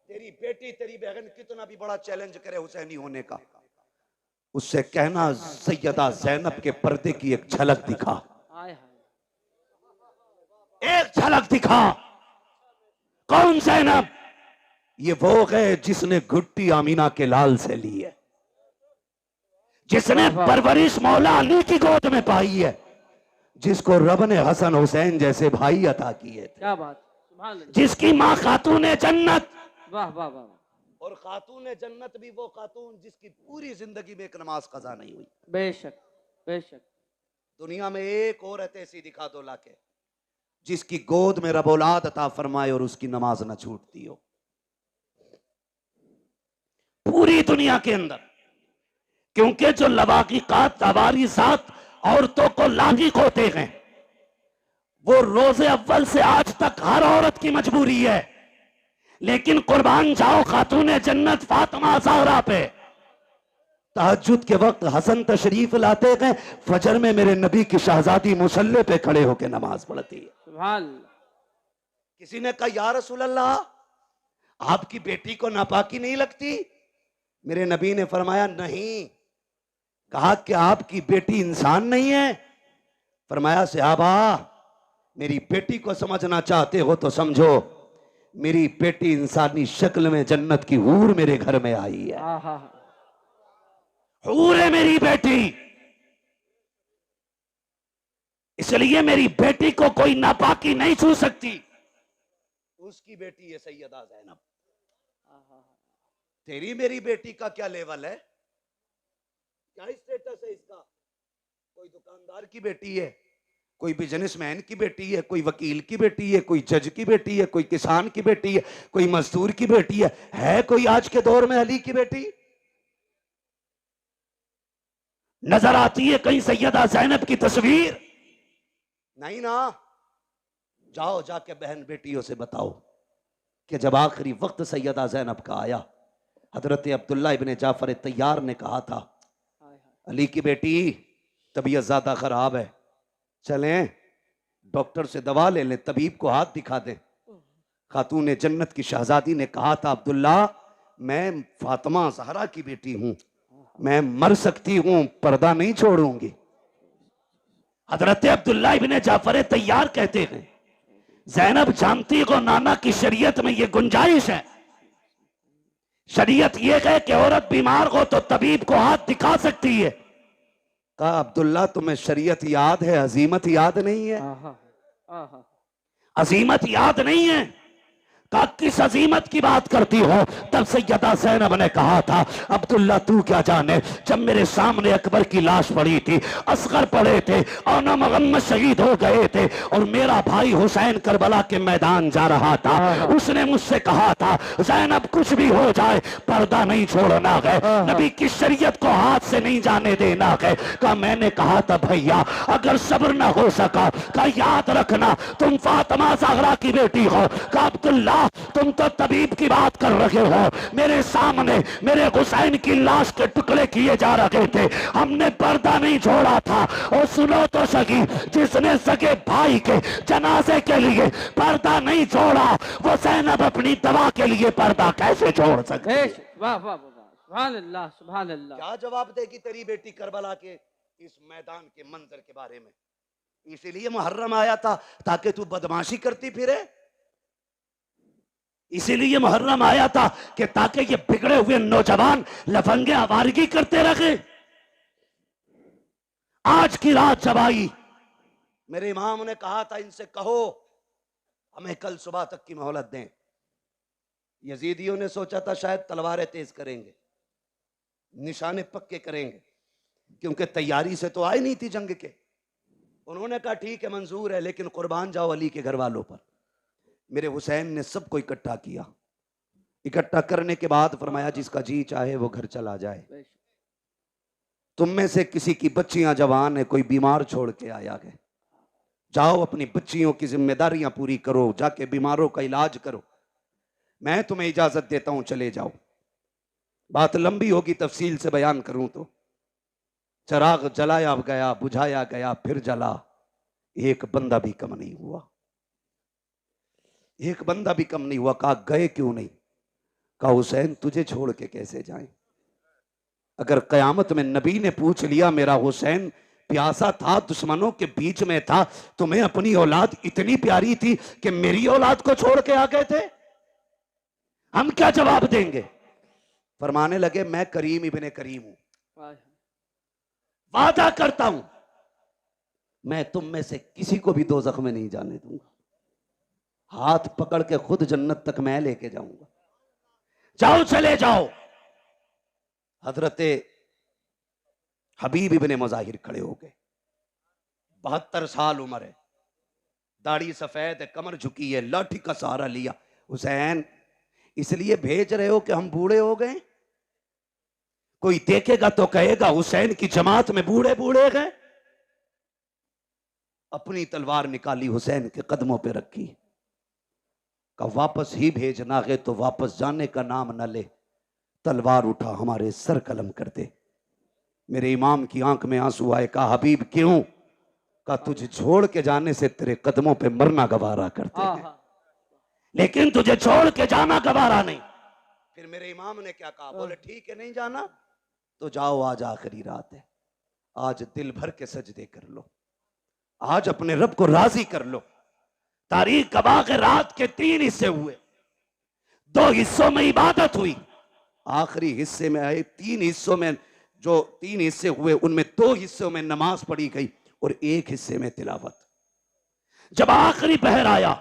C: तेरी बेटी तेरी बहन कितना भी बड़ा चैलेंज करे हुसैनी होने का, उससे कहना सैयदा जैनब के पर्दे की एक झलक दिखा, एक झलक दिखा। कौन जैनब? ये वो है जिसने घुट्टी आमीना के लाल से ली है, जिसने परवरिश मौला अली की गोद में पाई है, जिसको रब ने हसन हुसैन जैसे भाई अता किए थे।
B: क्या बात, सुभान अल्लाह।
A: जिसकी माँ खातून जन्नत,
B: वाह वाह वाह।
C: और खातून जन्नत भी वो खातून जिसकी पूरी जिंदगी में एक नमाज कज़ा नहीं हुई।
B: बेशक बेशक।
C: दुनिया में एक औरत ऐसी दिखा दो लाके जिसकी गोद में रब औलाद अता फरमाए और उसकी नमाज न छूटती हो
A: पूरी दुनिया के अंदर। क्योंकि जो लवाकिकात तवारीसात औरतों को लागिक होते हैं, वो रोजे अव्वल से आज तक हर औरत की मजबूरी है। लेकिन कुर्बान जाओ खातून जन्नत फातिमा ज़हरा पे,
C: तहज्जुद के वक्त हसन तशरीफ लाते गए, फजर में मेरे नबी की शहजादी मुसल्ले पे खड़े होकर नमाज पढ़ती है।
B: सुभान।
C: किसी ने कहा या रसूल अल्लाह, आपकी बेटी को नापाकी नहीं लगती? मेरे नबी ने फरमाया नहीं। कहा कि आपकी बेटी इंसान नहीं है? फरमाया सहाबा, मेरी बेटी को समझना चाहते हो तो समझो, मेरी बेटी इंसानी शक्ल में जन्नत की हूर मेरे घर में आई है।
A: हूर है मेरी बेटी, इसलिए मेरी बेटी को कोई नापाकी नहीं छू सकती।
C: उसकी बेटी है सैयदा ज़ैनब। तेरी मेरी बेटी का क्या लेवल है, क्या स्टेटस है इसका? कोई दुकानदार की बेटी है, कोई बिजनेसमैन की बेटी है, कोई वकील की बेटी है, कोई जज की बेटी है, कोई किसान की बेटी है, कोई मजदूर की बेटी है कोई आज के दौर में अली की बेटी?
A: नजर आती है कहीं सैयदा ज़ैनब की तस्वीर?
C: नहीं ना। जाओ जाके बहन बेटियों से बताओ कि जब आखिरी वक्त सैयदा ज़ैनब का आया, हजरत अब्दुल्ला इब्ने जाफर तैयार ने कहा था, अली की बेटी तबीयत ज्यादा खराब है, चलें डॉक्टर से दवा ले लें, तबीब को हाथ दिखा दें। खातून जन्नत की शहजादी ने कहा था, अब्दुल्ला मैं फातिमा ज़हरा की बेटी हूं, मैं मर सकती हूं, पर्दा नहीं छोड़ूंगी।
A: हजरत अब्दुल्ला इब्ने जाफर तैयार कहते हैं, ज़ैनब जानती हो नाना की शरीयत में ये गुंजाइश है, शरीयत ये है कि औरत बीमार हो तो तबीब को हाथ दिखा सकती है।
C: कहा अब्दुल्ला तुम्हें शरीयत याद है, अजीमत याद नहीं है?
A: अजीमत याद नहीं है? कहा किस अजीमत की बात करती हो? तब सैयदा ज़ैनब ने कहा था, अब्दुल्ला तू क्या जाने, जब मेरे सामने अकबर की लाश पड़ी थी, असगर पड़े थे और न मोहम्मद शहीद हो गए थे और मेरा भाई हुसैन करबला के मैदान जा रहा था, उसने मुझसे कहा था ज़ैनब कुछ भी हो जाए पर्दा नहीं छोड़ना है, नबी की शरीयत को हाथ से नहीं जाने देना है। कहा मैंने कहा था भैया अगर सब्र न हो सका, कहा याद रखना तुम फातिमा ज़हरा की बेटी हो। कहा अब्दुल्ला छोड़ा, तुम तो तबीब की बात कर रहे हो। मेरे सामने मेरे हुसैन की लाश के टुकड़े किए जा रहे थे, हमने पर्दा नहीं छोड़ा था। और सुनो तो सही, जिसने सगे भाई के जनाजे के लिए पर्दा नहीं छोड़ा, वो ज़ैनब अपनी दवा के लिए पर्दा कैसे छोड़ सकते?
B: वाह वाह वाह, सुभान अल्लाह सुभान अल्लाह।
C: क्या जवाब देगी तेरी बेटी करबला के इस मैदान के मंजर के बारे में? इसीलिए मुहर्रम आया था ताकि तू बदमाशी करती फिरे।
A: इसीलिए मुहर्रम आया था कि ताकि ये बिगड़े हुए नौजवान लफंगे आवारगी करते रहे। आज की रात जब आई,
C: मेरे इमाम ने कहा था इनसे कहो हमें कल सुबह तक की मोहलत दें। यजीदियों ने सोचा था शायद तलवारें तेज करेंगे, निशाने पक्के करेंगे, क्योंकि तैयारी से तो आई नहीं थी जंग के। उन्होंने कहा ठीक है मंजूर है, लेकिन कुर्बान जाओ अली के घर वालों पर। मेरे हुसैन ने सबको इकट्ठा किया। इकट्ठा करने के बाद फरमाया जिसका जी चाहे वो घर चला जाए। तुम में से किसी की बच्चियां जवान है, कोई बीमार छोड़ के आया है, जाओ अपनी बच्चियों की जिम्मेदारियां पूरी करो, जाके बीमारों का इलाज करो, मैं तुम्हें इजाजत देता हूं, चले जाओ। बात लंबी होगी, तफसील से बयान करूं तो चराग जलाया गया, बुझाया गया, फिर जला, एक बंदा भी कम नहीं हुआ। एक बंदा भी कम नहीं हुआ। कहा गए क्यों नहीं? कहा हुसैन तुझे छोड़ के कैसे जाएं? अगर कयामत में नबी ने पूछ लिया मेरा हुसैन प्यासा था, दुश्मनों के बीच में था, तुम्हें अपनी औलाद इतनी प्यारी थी कि मेरी औलाद को छोड़ के आ गए थे, हम क्या जवाब देंगे? फरमाने लगे मैं करीम इब्ने करीम हूं, वादा करता हूं मैं तुम में से किसी को भी दोज़ख में नहीं जाने दूंगा, हाथ पकड़ के खुद जन्नत तक मैं लेके जाऊंगा, जाओ चले जाओ। हजरते हबीब इब्ने मुजाहिर खड़े हो गए। 72 साल उम्र है, दाढ़ी सफेद है, कमर झुकी है, लाठी का सहारा लिया। हुसैन इसलिए भेज रहे हो कि हम बूढ़े हो गए? कोई देखेगा तो कहेगा हुसैन की जमात में बूढ़े बूढ़े गए। अपनी तलवार निकाली, हुसैन के कदमों पे रखी, का वापस ही भेजना है तो वापस जाने का नाम न ले, तलवार उठा हमारे सर कलम कर दे। मेरे इमाम की आंख में आंसू आए। कहा हबीब क्यों? का तुझे छोड़ के जाने से तेरे कदमों पे मरना गवारा करते हैं, लेकिन तुझे छोड़ के जाना गवारा नहीं। फिर मेरे इमाम ने क्या कहा? बोले ठीक है नहीं जाना तो जाओ, आज आखिरी रात है, आज दिल भर के सजदे कर लो, आज अपने रब को राजी कर लो। तारीख गवाह के रात के 3 हिस्से हुए, 2 हिस्सों में इबादत हुई, आखिरी हिस्से में आए 3 हिस्सों में, जो 3 हिस्से हुए उनमें 2 हिस्सों में नमाज पढ़ी गई और 1 हिस्से में तिलावत। जब आखिरी पहर आया,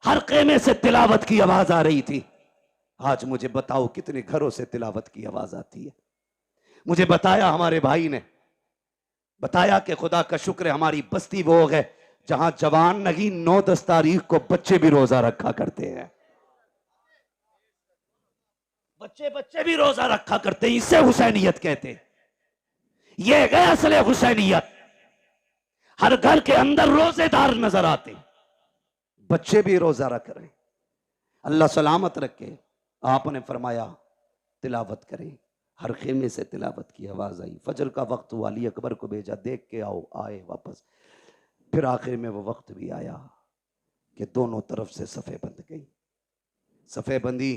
C: हर खेमे से तिलावत की आवाज आ रही थी। आज मुझे बताओ कितने घरों से तिलावत की आवाज आती है? मुझे बताया हमारे भाई ने, बताया कि खुदा का शुक्र है हमारी बस्ती वो है जहां जवान नहीं 9-10 तारीख को बच्चे भी रोजा रखा करते हैं, बच्चे भी रोजा रखा करते हैं। इसे हुसैनियत कहते हैं। यह है असले हुसैनियत। हर घर के अंदर रोजेदार नजर आते, बच्चे भी रोजा रख रहे। अल्लाह सलामत रखे। आपने फरमाया तिलावत करें। हर खेमे से तिलावत की आवाज आई। फजर का वक्त हुआ, अली अकबर को भेजा, देख के आओ, आए वापस। फिर आखिर में वो वक्त भी आया कि दोनों तरफ से सफ़े बंध गई। सफ़े बंदी,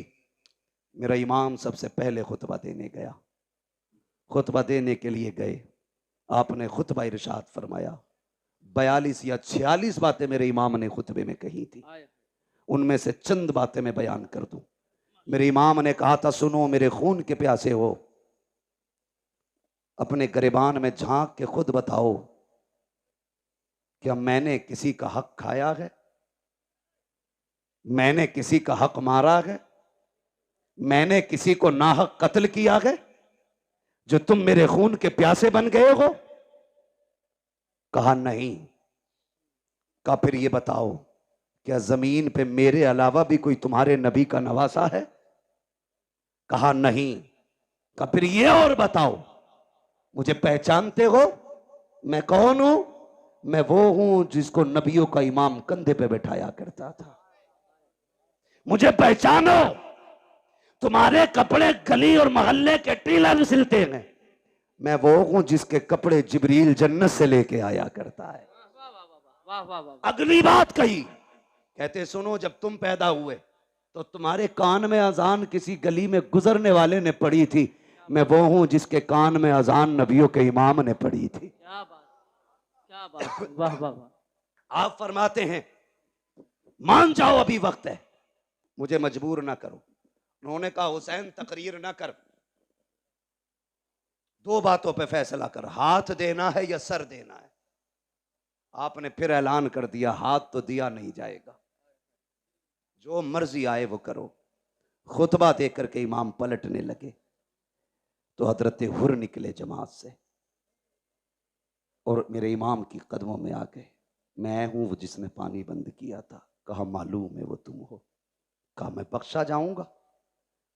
C: मेरा इमाम सबसे पहले खुतबा देने गया। खुतबा देने के लिए गए, आपने खुतबा इरशाद फरमाया। 42 या 46 बातें मेरे इमाम ने खुतबे में कही थी, उनमें से चंद बातें मैं बयान कर दूं। मेरे इमाम ने कहा था सुनो मेरे खून के प्यासे हो, अपने गरिबान में झांक के खुद बताओ क्या मैंने किसी का हक खाया है? मैंने किसी का हक मारा है? मैंने किसी को नाहक कत्ल किया है जो तुम मेरे खून के प्यासे बन गए हो? कहा नहीं। कहा फिर ये बताओ क्या जमीन पे मेरे अलावा भी कोई तुम्हारे नबी का नवासा है? कहा नहीं। कहा फिर ये और बताओ मुझे पहचानते हो? मैं कौन हूं? मैं वो हूं जिसको नबियों का इमाम कंधे पे बैठाया करता था।
A: मुझे पहचानो। तुम्हारे कपड़े गली और मोहल्ले के टीलर सिलते हैं,
C: मैं वो हूं जिसके कपड़े जिब्रील जन्नत से लेके आया करता है।
B: वाह वाह वाह।
A: अगली बात कही,
C: कहते सुनो, जब तुम पैदा हुए तो तुम्हारे कान में अजान किसी गली में गुजरने वाले ने पड़ी थी। मैं वो हूं जिसके कान में अजान नबियों के इमाम ने पड़ी थी।
B: क्या बात, क्या बात, वाह वाह वाह।
C: आप फरमाते हैं
A: मान जाओ अभी वक्त है।
C: मुझे मजबूर ना करो। उन्होंने कहा हुसैन तकरीर ना कर, दो बातों पे फैसला कर, हाथ देना है या सर देना है। आपने फिर ऐलान कर दिया, हाथ तो दिया नहीं जाएगा, जो मर्जी आए वो करो। खुतबा देकर के इमाम पलटने लगे तो हजरत हुर निकले जमात से और मेरे इमाम की कदमों में आ गए। मैं हूं वो जिसने पानी बंद किया था। कहा मालूम है वो तुम हो। कहा मैं बख्शा जाऊंगा।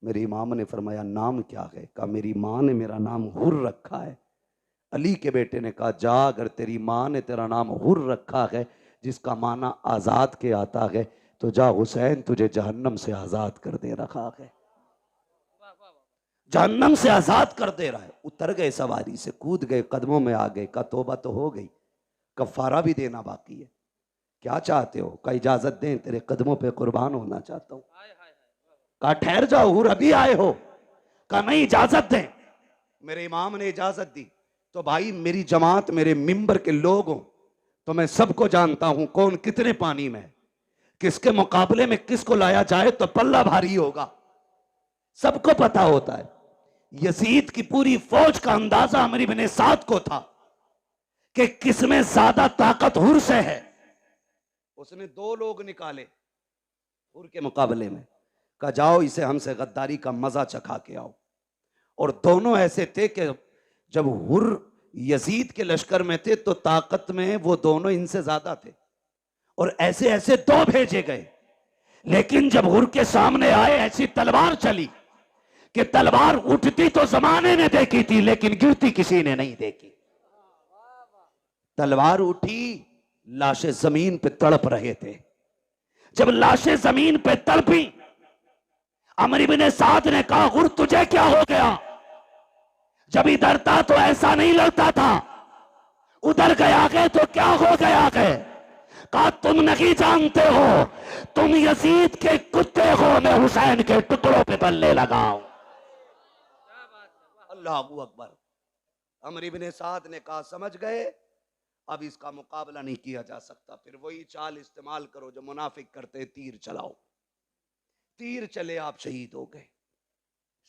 C: मेरे इमाम ने फरमाया नाम क्या है? कहा मेरी माँ ने मेरा नाम हुर रखा है। अली के बेटे ने कहा जा, अगर तेरी माँ ने तेरा नाम हुर रखा है जिसका माना आज़ाद के आता है, तो जा हुसैन तुझे जहन्नम से आज़ाद कर दे रखा है।
A: जहन्नम से आजाद कर दे रहा है।
C: उतर गए सवारी से, कूद गए, कदमों में आ गए। का तौबा तो हो गई, कफारा भी देना बाकी है। क्या चाहते हो? का इजाजत दें, तेरे कदमों पे कुर्बान होना चाहता हूं।
A: कहा ठहर जाओ, हुर अभी आए हो? कहा नहीं, इजाजत दें।
C: मेरे इमाम ने इजाजत दी। तो भाई मेरी जमात, मेरे मिंबर के लोग हो तो मैं सबको जानता हूं कौन कितने पानी में है, किसके मुकाबले में किसको लाया जाए तो पल्ला भारी होगा, सबको पता होता है।
A: यजीद की पूरी फौज का अंदाजा अमर इब्न साद को था कि किसमें ज्यादा ताकत हुर से है।
C: उसने दो लोग निकाले हुर के मुकाबले में। कहा जाओ इसे हमसे गद्दारी का मजा चखा के आओ। और दोनों ऐसे थे कि जब हुर यजीद के लश्कर में थे तो ताकत में वो दोनों इनसे ज्यादा थे।
A: और ऐसे ऐसे दो भेजे गए, लेकिन जब हुर के सामने आए ऐसी तलवार चली कि तलवार उठती तो जमाने ने देखी थी, लेकिन गिरती किसी ने नहीं देखी।
C: तलवार उठी, लाशें जमीन पे तड़प रहे थे।
A: जब लाशें जमीन पे तड़पी, अमर इब्न साद ने कहा हुर तुझे क्या हो गया? जब इधर था तो ऐसा नहीं लगता था, उधर गया गए तो क्या हो गया गए? कहा तुम नहीं जानते हो, तुम यजीद के कुत्ते हो, मैं हुसैन के टुकड़ों पे बल्ले लगाऊं।
C: अल्लाहू अकबर। अमर इब्न साद ने कहा समझ गए, अब इसका मुकाबला नहीं किया जा सकता। फिर वही चाल इस्तेमाल करो जो मुनाफिक करते, तीर चलाओ। तीर चले, आप शहीद हो गए।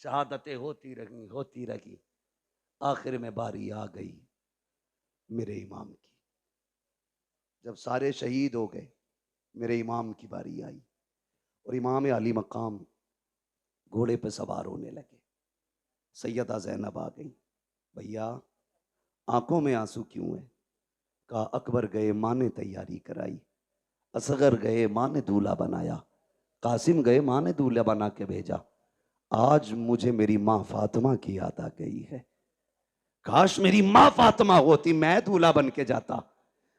C: शहादतें होती रही। आखिर में बारी आ गई मेरे इमाम की। जब सारे शहीद हो गए, मेरे इमाम की बारी आई और इमाम अली मकाम घोड़े पे सवार होने लगे। सैयदा ज़ैनब आ गई। भैया आंखों में आंसू क्यों है? कहा अकबर गए, माँ ने तैयारी कराई। असगर गए, माँ ने दूल्हा बनाया। कासिम गए, माँ ने दूल्हा बना के भेजा। आज मुझे मेरी माँ फातिमा की याद आ गई है। काश मेरी माँ फातिमा होती, मैं दूल्हा बन के जाता।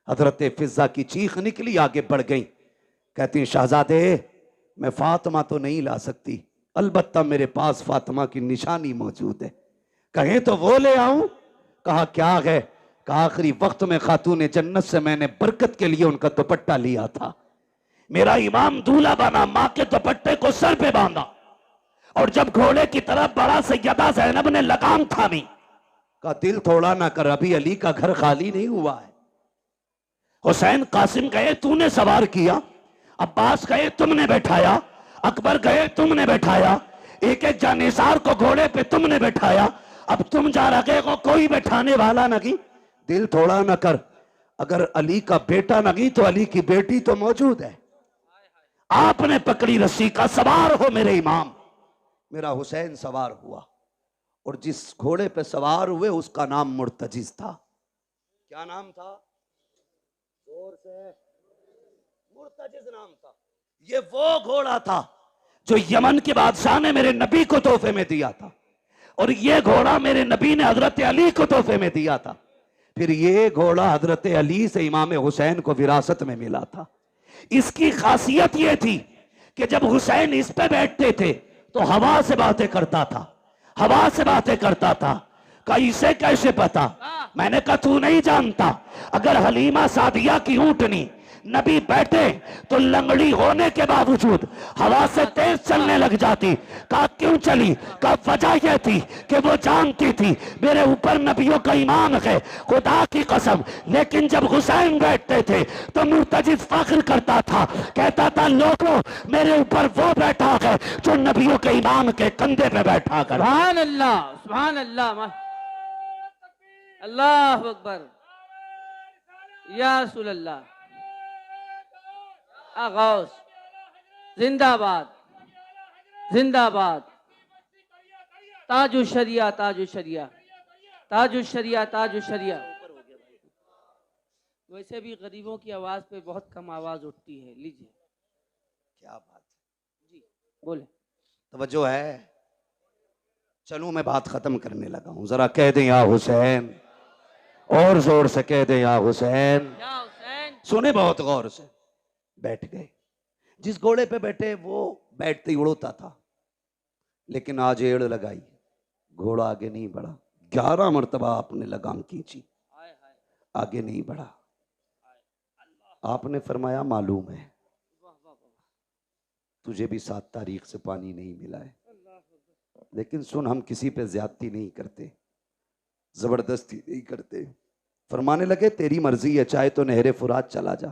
C: हजरत फिजा की चीख निकली, आगे बढ़ गई। कहती शहजादे मैं फातिमा तो नहीं ला सकती, अलबत्ता मेरे पास फातिमा की निशानी मौजूद है, कहें तो वो ले आऊं। कहा क्या है? कहा आखिरी वक्त में खातून जन्नत से मैंने बरकत के लिए उनका दुपट्टा लिया था।
A: मेरा इमाम दूल्हा बना, माँ के दुपट्टे को सर पे बांधा और जब घोड़े की तरफ बढ़ा, सैयदा ज़ैनब ने लगाम थामी।
C: का दिल थोड़ा ना कर, अभी अली का घर खाली नहीं हुआ है।
A: हुसैन कासिम गए, तूने सवार किया। अब्बास गए, तुमने बैठाया। अकबर गए, तुमने बैठाया। एक एक जानिसार को घोड़े पे तुमने बैठाया। अब तुम जा रहे हो, कोई बैठाने वाला नहीं।
C: दिल थोड़ा ना कर, अगर अली का बेटा नहीं तो अली की बेटी तो मौजूद है।
A: आपने पकड़ी रस्सी का, सवार हो मेरे इमाम।
C: मेरा हुसैन सवार हुआ और जिस घोड़े पे सवार हुए उसका नाम मुर्तजिज था। क्या नाम था? जोर से। मुर्तजिज नाम था। ये वो घोड़ा था
A: जो यमन के बादशाह ने मेरे नबी को तोहफे में दिया था, और ये घोड़ा मेरे नबी ने हजरत अली को तोहफे में दिया था।
C: फिर ये घोड़ा हजरत अली से इमाम हुसैन को विरासत में मिला था।
A: इसकी खासियत ये थी कि जब हुसैन इस पे बैठते थे तो हवा से बातें करता था, हवा से बातें करता था। का इसे कैसे पता? मैंने कहा तू नहीं जानता, अगर हलीमा सादिया की ऊंटनी नबी बैठे तो लंगड़ी होने के बावजूद हवा से तेज चलने लग जाती। कहा क्यों चली? का वजह यह थी कि वो जानती थी मेरे ऊपर नबियों का ईमान है, खुदा की कसम। लेकिन जब हुसैन बैठते थे तो मुर्तजिज फख्र करता था, कहता था लोगों मेरे ऊपर वो बैठा है जो नबियों के ईमान के कंधे पे बैठा कर।
B: सुभान अल्लाह, सुभान अल्लाह, अल्लाह अकबर, या रसूल अल्लाह, गौस जिंदाबाद, जिंदाबाद, ताजु शरिया, ताजु शरिया, ताजु शरिया, ताजु शरिया। वैसे भी गरीबों की आवाज पे बहुत कम आवाज उठती है। लीजिए,
C: क्या बात है
B: जी बोले।
C: तवज्जो है। चलो मैं बात खत्म करने लगा हूं, जरा कह दें या हुसैन, और जोर से कह दें या हुसैन।
B: या हुसैन।
C: सुने बहुत गौर से। बैठ गए। जिस घोड़े पे बैठे वो बैठते ही उड़ता था, लेकिन आज एड़ लगाई, घोड़ा आगे नहीं बढ़ा। 11 मरतबा आपने लगाम खींची, आगे नहीं बढ़ा। आपने फरमाया मालूम है तुझे भी 7 तारीख से पानी नहीं मिला है, लेकिन सुन हम किसी पे ज्यादती नहीं करते, जबरदस्ती नहीं करते। फरमाने लगे तेरी मर्जी है, चाहे तो नहरे फुरात चला जा,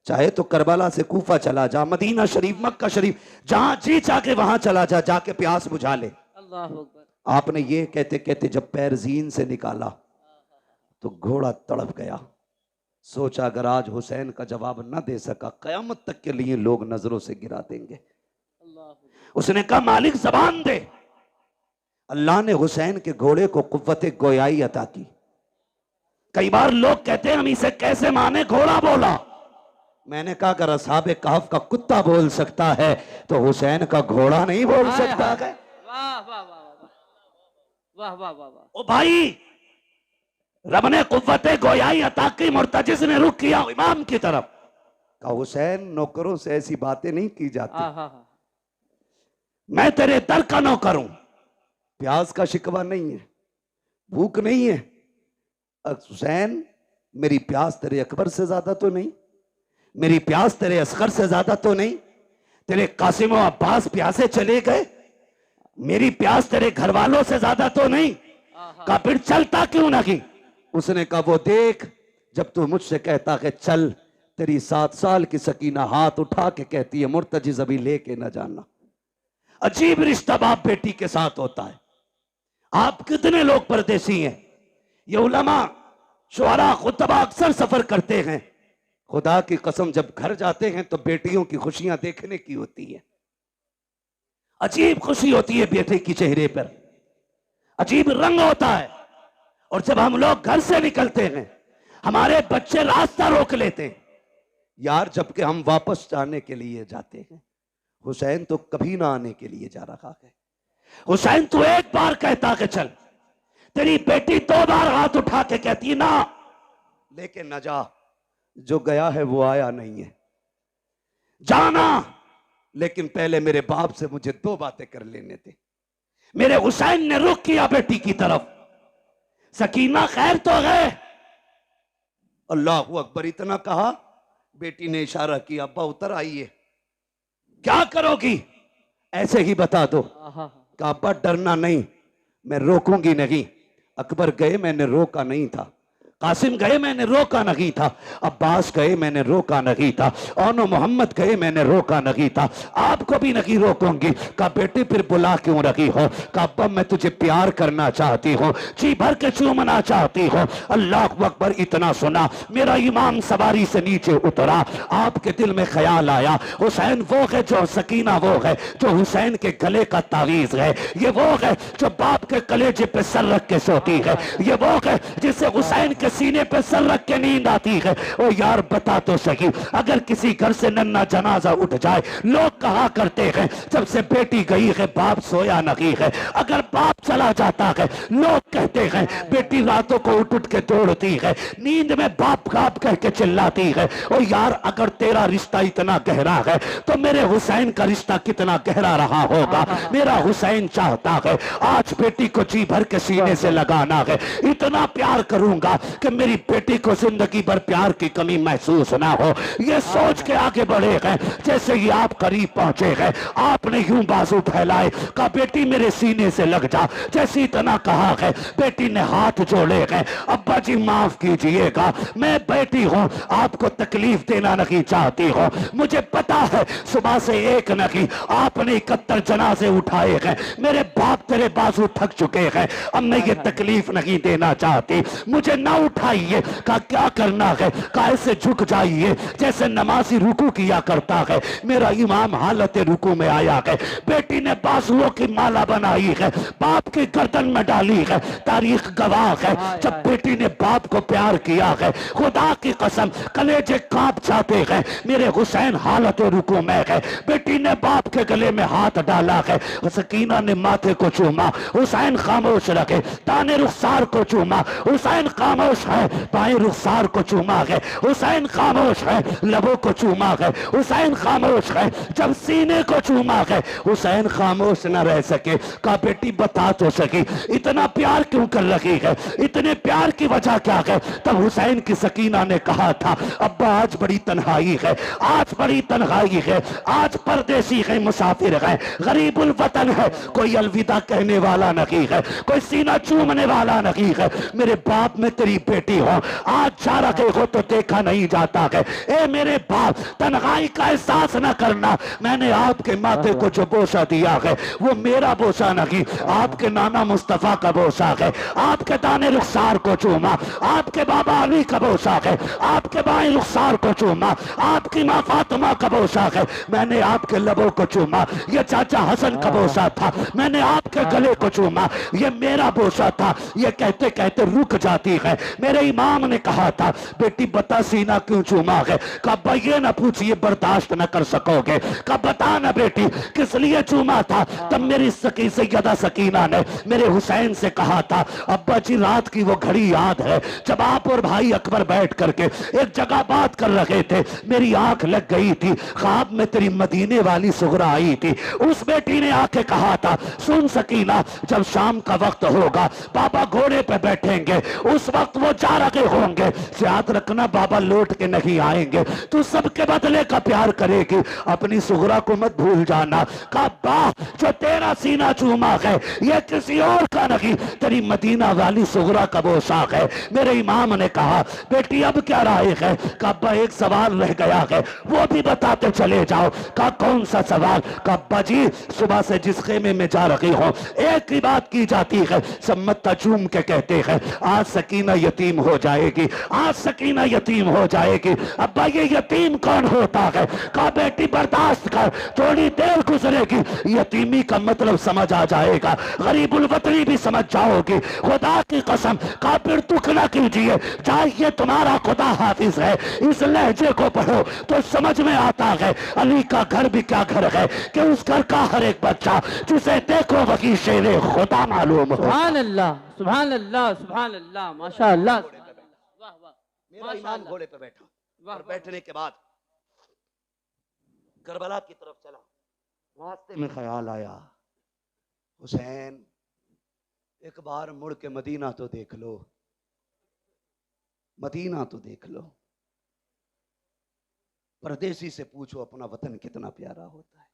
C: चाहे तो करबला से कूफा चला जा, मदीना शरीफ, मक्का शरीफ, जहां जी चाहे वहां चला जा, जाके प्यास बुझा ले।
B: अल्लाह अकबर।
C: आपने ये कहते कहते जब पैर जीन से निकाला तो घोड़ा तड़प गया। सोचा अगर आज हुसैन का जवाब न दे सका, कयामत तक के लिए लोग नजरों से गिरा देंगे। उसने कहा मालिक जबान दे। अल्लाह ने हुसैन के घोड़े को कुव्वत गोयाई अता की। कई बार लोग कहते हैं हम इसे कैसे माने, घोड़ा बोला। मैंने कहा अगर असहाबे कहफ का कुत्ता बोल सकता है तो हुसैन का घोड़ा नहीं बोल सकता है।
B: वाह वाह वाह वाह वाह वाह वाह।
A: ओ भाई, रब ने कुव्वत गोयाई अता की, मुर्तजिज ने रुख किया इमाम की तरफ।
C: कहा हुसैन नौकरों से ऐसी बातें नहीं की जाती,
A: मैं तेरे दर का नौकर हूं।
C: प्यास का शिकवा नहीं है, भूख नहीं है। हुसैन मेरी प्यास तेरे अकबर से ज्यादा तो नहीं, मेरी प्यास तेरे असगर से ज्यादा तो नहीं, तेरे कासिम और अब्बास प्यासे चले गए, मेरी प्यास तेरे घर वालों से ज्यादा तो नहीं। कहा फिर चलता क्यों नहीं? उसने कहा वो देख, जब तू मुझसे कहता है चल, तेरी 7 साल की सकीना हाथ उठा के कहती है मुर्तजिज अभी लेके ना जाना। अजीब रिश्ता बाप बेटी के साथ होता है। आप कितने लोग परदेसी हैं? ये उलमा शुअरा खुतबा अक्सर सफर करते हैं, खुदा की कसम जब घर जाते हैं तो बेटियों की खुशियां देखने की होती है। अजीब खुशी होती है बेटे की चेहरे पर, अजीब रंग होता है। और जब हम लोग घर से निकलते हैं हमारे बच्चे रास्ता रोक लेते हैं यार, जबकि हम वापस जाने के लिए जाते हैं। हुसैन तो कभी ना आने के लिए जा रहा है। हुसैन तू एक बार कहता कि चल, तेरी बेटी 2 बार हाथ उठा के कहती ना, लेकिन न जा। जो गया है वो आया नहीं है, जाना, लेकिन पहले मेरे बाप से मुझे 2 बातें कर लेने थे। मेरे हुसैन ने रुख किया बेटी की तरफ, सकीना खैर तो है? अल्लाह अकबर इतना कहा, बेटी ने इशारा किया अब्बा उतर आइए। क्या करोगी? ऐसे ही बता दो। कहा अब्बा डरना नहीं, मैं रोकूंगी नहीं। अकबर गए मैंने रोका नहीं था, कासिम गए मैंने रोका नहीं था, अब्बास गए मैंने रोका नहीं था, और मोहम्मद गए मैंने रोका नहीं था, आपको भी नहीं रोकूंगी। कहा बेटी फिर बुला क्यों रही हो? कहा अब्बा मैं तुझे प्यार करना चाहती हूँ, जी भर के चूमना चाहती हूँ। अल्लाह अकबर इतना सुना, मेरा ईमान सवारी से नीचे उतरा। आपके दिल में ख्याल आया हुसैन वो है जो, सकीना वो है जो हुसैन के गले का तावीज है, ये वो है जो बाप के कलेजे पे सर रख के सोती है, ये वो है जिसे हुसैन
A: के सीने पे सर रख के नींद आती है। ओ यार बता तो सही, अगर किसी घर से नन्ना जनाजा उठ जाए, लोग कहा करते हैं जब से बेटी गई है बाप सोया नहीं है। अगर बाप चला जाता है, लोग कहते हैं बेटी रातों को उठ उठ के दौड़ती है, नींद में बाप बाप कह के चिल्लाती है। ओ यार अगर तेरा रिश्ता इतना गहरा है तो मेरे हुसैन का रिश्ता कितना गहरा रहा होगा। मेरा हुसैन चाहता है आज बेटी को जी भर के सीने से लगाना है, इतना प्यार करूंगा कि मेरी बेटी को जिंदगी भर प्यार की कमी महसूस ना हो। ये सोच के आगे बढ़े हैं। जैसे ही आप करीब पहुंचे हैं, आपने यूं बाजू फैलाए, कहा बेटी मेरे सीने से लग जा। जैसे इतना कहा है, बेटी ने हाथ जोड़े हैं। अब्बा जी माफ कीजिएगा, मैं बेटी हूं, आपको तकलीफ देना नहीं चाहती हूं। मुझे पता है सुबह से एक नहीं आपने 71 जनाजे उठाए हैं, मेरे बाप तेरे बाजू थक चुके हैं, अब मैं ये तकलीफ नहीं देना चाहती, मुझे ना उठाइए। कहा क्या करना है? कहा ऐसे झुक जाइए जैसे नमाजी रुकू किया करता है। मेरा इमाम हालत रुकू में आया है। बेटी ने बाजुओं की माला बनाई है, बाप की गर्दन में डाली है। तारीख गवाह है, जब बेटी ने बाप को प्यार किया है, खुदा की कसम कलेजे कांप जाते हैं। मेरे हुसैन हालत रुकू में है, बेटी ने बाप के गले में हाथ डाला है। सकीना ने माथे को चूमा, हुसैन खामोश रखे। दाने रुखसार को चूमा, हुसैन खामोश है। बाएं रुखसार को चूमा है, हुसैन खामोश है। लबों को चूमा है, हुसैन खामोश है। जब सीने को चूमा है, हुसैन खामोश न रह सके। कहा बेटी बता तो सकी इतना प्यार क्यों कर रही है, इतने प्यार की वजह क्या है? तब हुसैन की सकीना ने कहा था अब्बा आज बड़ी तन्हाई है, आज बड़ी तन्हाई है, आज परदेसी है, मुसाफिर है, गरीबुल वतन है, कोई अलविदा कहने वाला नहीं है, कोई सीना चूमने वाला नहीं है। मेरे बाप में तेरी बेटी हो, आज जा रहे हो तो देखा नहीं जाता है। ए मेरे बाप तन्हाई का एहसास न करना, मैंने आपके माथे को जो बोसा दिया है वो मेरा बोसा नहीं, आपके नाना मुस्तफा का बोसा है। आपके दाने रुखसार को चूमा, आपके बाबा अली का बोसा है। आपके बाएं रुखसार को चूमा, आपकी माँ फातिमा का बोसा है। मैंने आपके लबों को चूमा, ये चाचा हसन का बोसा था। मैंने आपके गले को चूमा, ये मेरा बोसा था। ये कहते कहते रुक जाती है। मेरे इमाम ने कहा था बेटी बता सीना क्यों चूमा है? कब ये ना पूछिए बर्दाश्त न कर सकोगे। कब बता ना बेटी किस लिए चूमा था? तब मेरी सैयदा सकीना ने मेरे हुसैन से कहा था अब्बा जी रात की वो घड़ी याद है जब आप और भाई अकबर बैठ करके एक जगह बात कर रहे थे, मेरी आंख लग गई थी, ख्वाब में तेरी मदीने वाली सुगरा आई थी। उस बेटी ने आके कहा था सुन सकीना जब शाम का वक्त होगा बाबा घोड़े पे बैठेंगे, उस वक्त वो जा रहे होंगे, याद रखना बाबा लौट के नहीं आएंगे, तू सबके बदले का प्यार करेगी, अपनी सुगरा को मत भूल जाना। कहा जो तेरा सीना चूमा है ये किसी और का नहीं, तेरी मदीना वाली सुगरा का पोशाक है। मेरे इमाम ने कहा बेटी अब क्या राय है? कहा एक सवाल रह गया है वो भी बताते चले जाओ। कहा कौन सा सवाल? कहा जी सुबह से जिस खेमे में जा रही हो एक ही बात की जाती है, सब मत्ता चूम के कहते हैं आज सकीना यतीम हो जाएगी, आज सकीना यतीम हो जाएगी। अब्बा ये यतीम कौन होता है? कहा बेटी बर्दाश्त कर, थोड़ी देर गुजरेगी यतीमी का मतलब समझ आ जाएगा, गरीबुल वतनी भी समझ जाओगी, खुदा की कसम। कहा फिर दुख ना कीजिए, चाहिए तुम्हारा खुदा हाफिज है, इस लहजे को पढ़ो तो समझ में आता है अली का घर भी क्या घर है कि उस घर का हर एक बच्चा जिसे देखो वही शेरे खुदा मालूम हो।
B: सुभान अल्लाह, सुभान अल्लाह, सुभान अल्लाह, माशाअल्लाह। वाह वाह,
C: मेरा इमाम घोड़े पे बैठा और बैठने के बाद करबला की तरफ चला। रास्ते में ख्याल आया हुसैन एक बार मुड़ के मदीना तो देख लो, मदीना तो देख लो। परदेसी से पूछो अपना वतन कितना प्यारा होता है,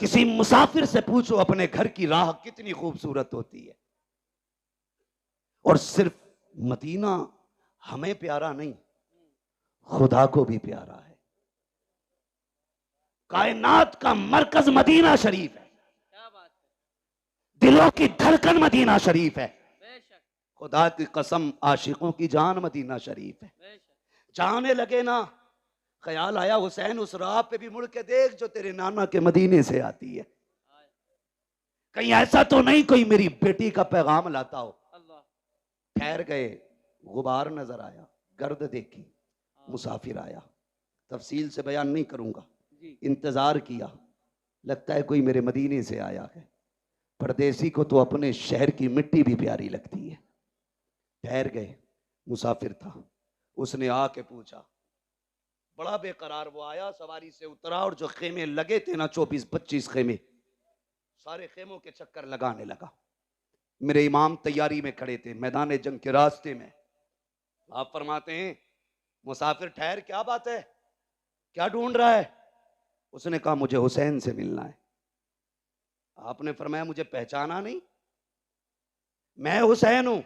C: किसी मुसाफिर से पूछो अपने घर की राह कितनी खूबसूरत होती है। और सिर्फ मदीना हमें प्यारा नहीं, खुदा को भी प्यारा है। कायनात का मरकज मदीना शरीफ है,
B: क्या बात है,
C: दिलों की धड़कन मदीना शरीफ है।
B: बेशक
C: खुदा की कसम आशिकों की जान मदीना शरीफ है।
B: बेशक।
C: जाने लगे ना, ख्याल आया हुसैन उस राह पे भी मुड़ के देख जो तेरे नाना के मदीने से आती है, कहीं ऐसा तो नहीं कोई मेरी बेटी का पैगाम लाता हो।
B: अल्लाह।
C: ठहर गए, गुबार नजर आया, गर्द देखी, मुसाफिर आया। तफसील से बयान नहीं करूंगा। इंतजार किया, लगता है कोई मेरे मदीने से आया है। परदेसी को तो अपने शहर की मिट्टी भी प्यारी लगती है। ठहर गए, मुसाफिर था। उसने आके पूछा, बड़ा बेकरार वो आया, सवारी से उतरा और जो खेमे लगे थे ना, 24-25 खेमे, सारे खेमों के चक्कर लगाने लगा। मेरे इमाम तैयारी में खड़े थे, मैदान जंग के रास्ते में। आप फरमाते हैं, मुसाफिर ठहर, क्या बात है, क्या ढूंढ रहा है? उसने कहा, मुझे हुसैन से मिलना है। आपने फरमाया, मुझे पहचाना नहीं? मैं हुसैन हूं।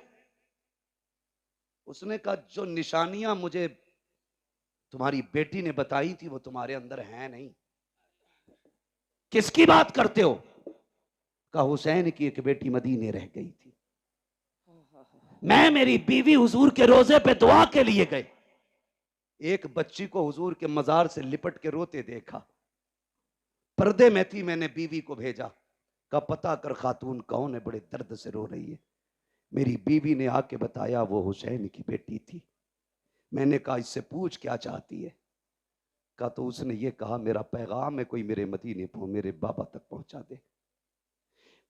C: उसने कहा, जो निशानियां मुझे तुम्हारी बेटी ने बताई थी वो तुम्हारे अंदर हैं नहीं। किसकी बात करते हो? कहा, हुसैन की एक बेटी मदीने रह गई थी। मैं, मेरी बीवी हुजूर के रोजे पे दुआ के लिए गए। एक बच्ची को हुजूर के मजार से लिपट के रोते देखा। पर्दे में थी, मैंने बीवी को भेजा, कहा पता कर खातून कौन है, बड़े दर्द से रो रही है। मेरी बीवी ने आके बताया वो हुसैन की बेटी थी। मैंने कहा, इससे पूछ क्या चाहती है? कहा, तो उसने ये कहा, मेरा पैगाम है, कोई मेरे मदीने मेरे बाबा तक पहुंचा दे।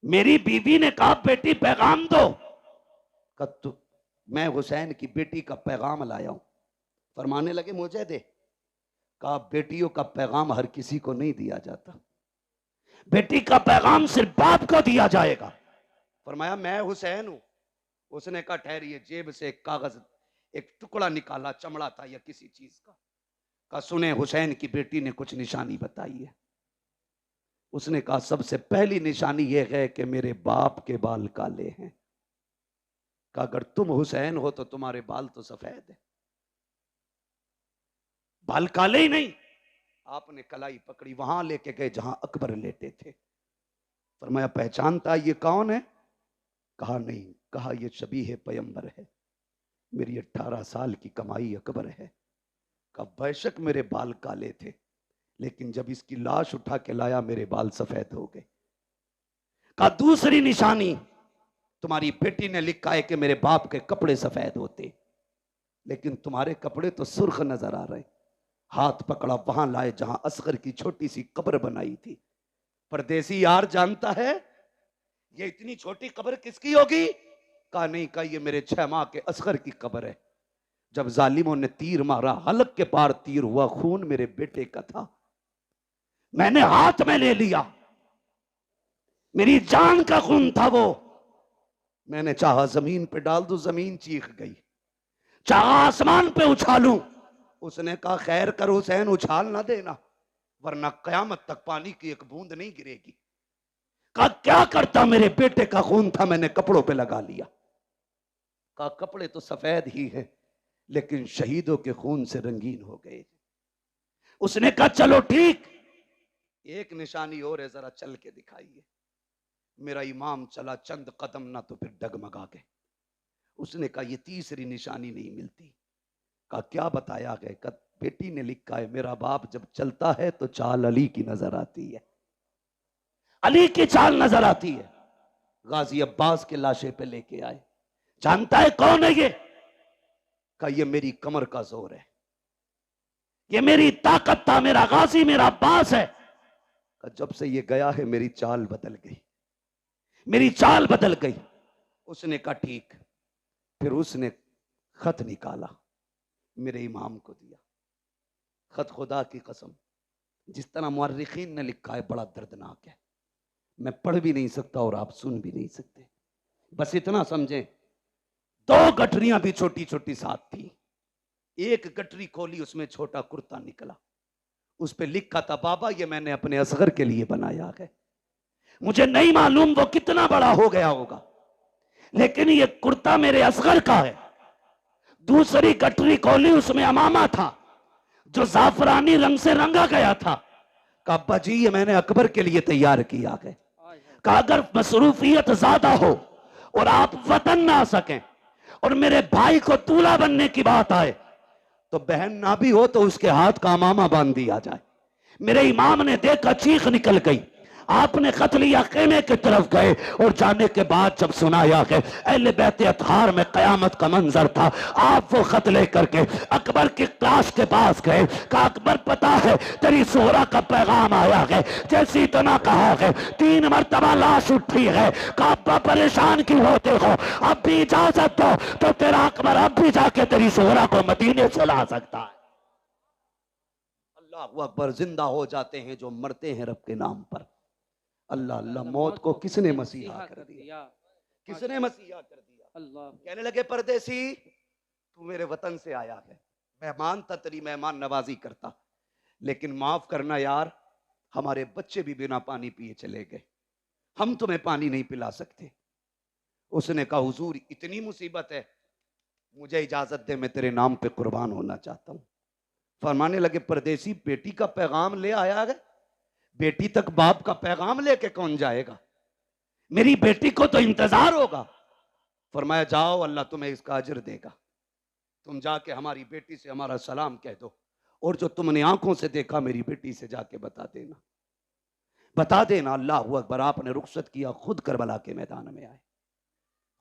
C: मेरी बीवी ने कहा, बेटी पैगाम दो। कहा, तो मैं हुसैन की बेटी का पैगाम लाया हूं। फरमाने लगे, मुझे दे। कहा, बेटियों का पैगाम हर किसी को नहीं दिया जाता, बेटी का पैगाम सिर्फ बाप को दिया जाएगा। फरमाया, मैं हुसैन हूं। उसने कहा, ठहरिए, जेब से एक कागज, एक टुकड़ा निकाला, चमड़ा था या किसी चीज का। कहा, सुने, हुसैन की बेटी ने कुछ निशानी बताई है। उसने कहा, सबसे पहली निशानी यह है कि मेरे बाप के बाल काले हैं। कहा, अगर तुम हुसैन हो तो तुम्हारे बाल तो सफेद है। बाल काले ही नहीं। आपने कलाई पकड़ी, वहां लेके गए जहां अकबर लेटे थे। फरमाया, पहचानता ये कौन है? कहा, नहीं। कहा, ये शबीह पैगंबर है, मेरी 18 साल की कमाई अकबर है। कहा, बेशक मेरे बाल काले थे, लेकिन जब इसकी लाश उठा के लाया मेरे बाल सफेद हो गए। कहा, दूसरी निशानी, तुम्हारी बेटी ने लिखा है कि मेरे बाप के कपड़े सफेद होते, लेकिन तुम्हारे कपड़े तो सुर्ख नजर आ रहे। हाथ पकड़ा, वहां लाए जहां असगर की छोटी सी कब्र बनाई थी। परदेसी यार जानता है ये इतनी छोटी कब्र किसकी होगी? कहा, नहीं। कहा, ये मेरे 6 माह के असगर की कब्र है। जब जालिमों ने तीर मारा, हलक के पार तीर हुआ, खून मेरे बेटे का था, मैंने हाथ में ले लिया, मेरी जान का खून था वो। मैंने चाहा जमीन पे डाल दूं, जमीन चीख गई। चाहा आसमान पे उछालूं। उसने कहा, खैर कर हुसैन, उछाल ना देना, वरना कयामत तक पानी की एक बूंद नहीं गिरेगी। कहा, क्या करता, मेरे बेटे का खून था, मैंने कपड़ों पे लगा लिया। कहा, कपड़े तो सफेद ही हैं, लेकिन शहीदों के खून से रंगीन हो गए। उसने कहा, चलो ठीक, एक निशानी और है, जरा चल के दिखाइए। मेरा इमाम चला चंद कदम, ना तो फिर डगमगा गए। उसने कहा, ये तीसरी निशानी नहीं मिलती। कहा, क्या बताया गया? कहा, बेटी ने लिखा है, मेरा बाप जब चलता है तो चाल अली की नजर आती है, अली की चाल नजर आती है। गाजी अब्बास के लाशे पे लेके आए। जानता है कौन है ये? कहा, ये मेरी कमर का जोर है, ये मेरी ताकत था, मेरा गाजी मेरा अब्बास है। कहा, जब से ये गया है मेरी चाल बदल गई, मेरी चाल बदल गई। उसने कहा, ठीक। फिर उसने खत निकाला, मेरे इमाम को दिया। खत खुदा की कसम, जिस तरह मुअर्रिखीन ने लिखा है, बड़ा दर्दनाक है। मैं पढ़ भी नहीं सकता और आप सुन भी नहीं सकते। बस इतना समझें, 2 गठरियां भी छोटी छोटी साथ थी। एक गठरी खोली, उसमें छोटा कुर्ता निकला। उस पे लिखा था, बाबा ये मैंने अपने असगर के लिए बनाया है, मुझे नहीं मालूम वो कितना बड़ा हो गया होगा, लेकिन ये कुर्ता मेरे असगर का है। दूसरी गठरी खोली, उसमें अमामा था जो जाफरानी रंग से रंगा गया था। कहा, अब्बा जी ये मैंने अकबर के लिए तैयार किया है। कहा, अगर मसरूफियत ज्यादा हो और आप वतन ना आ सकें और मेरे भाई को दूल्हा बनने की बात आए, तो बहन ना भी हो तो उसके हाथ का अमामा बांध दिया जाए। मेरे इमाम ने देखा, चीख निकल गई।
A: आपने खत लिया, खेमे की तरफ गए और जाने के बाद जब सुनाया कि अहले बैत अतहार में कयामत का मंजर था, आप वो खत लेकर के अकबर की क्लास के पास गए। कहा अकबर पता है तेरी सोहरा का पैगाम आया है। जैसे इतना कहा है 3 मरतबा लाश उठी है। कहा परेशान क्यों होते हो, अब भी इजाजत दो तो तेरा अकबर अब भी जाके तेरी सोहरा को मदीने से ला सकता है।
C: अल्लाह अकबर, जिंदा हो जाते हैं जो मरते हैं रब के नाम पर। अल्लाह अल्लाह, मौत को किसने मसीहा कर दिया, किसने मसीहा कर दिया।
B: अल्लाह
C: कहने लगे परदेसी तू मेरे वतन से आया है, मेहमान था, तेरी मेहमान नवाजी करता, लेकिन माफ करना यार, हमारे बच्चे भी बिना पानी पिए चले गए, हम तुम्हें पानी नहीं पिला सकते। उसने कहा हुजूर इतनी मुसीबत है, मुझे इजाजत दे, मैं तेरे नाम पे कुर्बान होना चाहता हूं। फरमाने लगे परदेसी बेटी का पैगाम ले आया है, बेटी तक बाप का पैगाम लेके कौन जाएगा, मेरी बेटी को तो इंतजार होगा। फरमाया जाओ, अल्लाह तुम्हें इसका अजर देगा, तुम जाके हमारी बेटी से हमारा सलाम कह दो, और जो तुमने आंखों से देखा मेरी बेटी से जाके बता देना, बता देना। अल्लाह अकबर, आपने रुखसत किया, खुद करबला के मैदान में आए।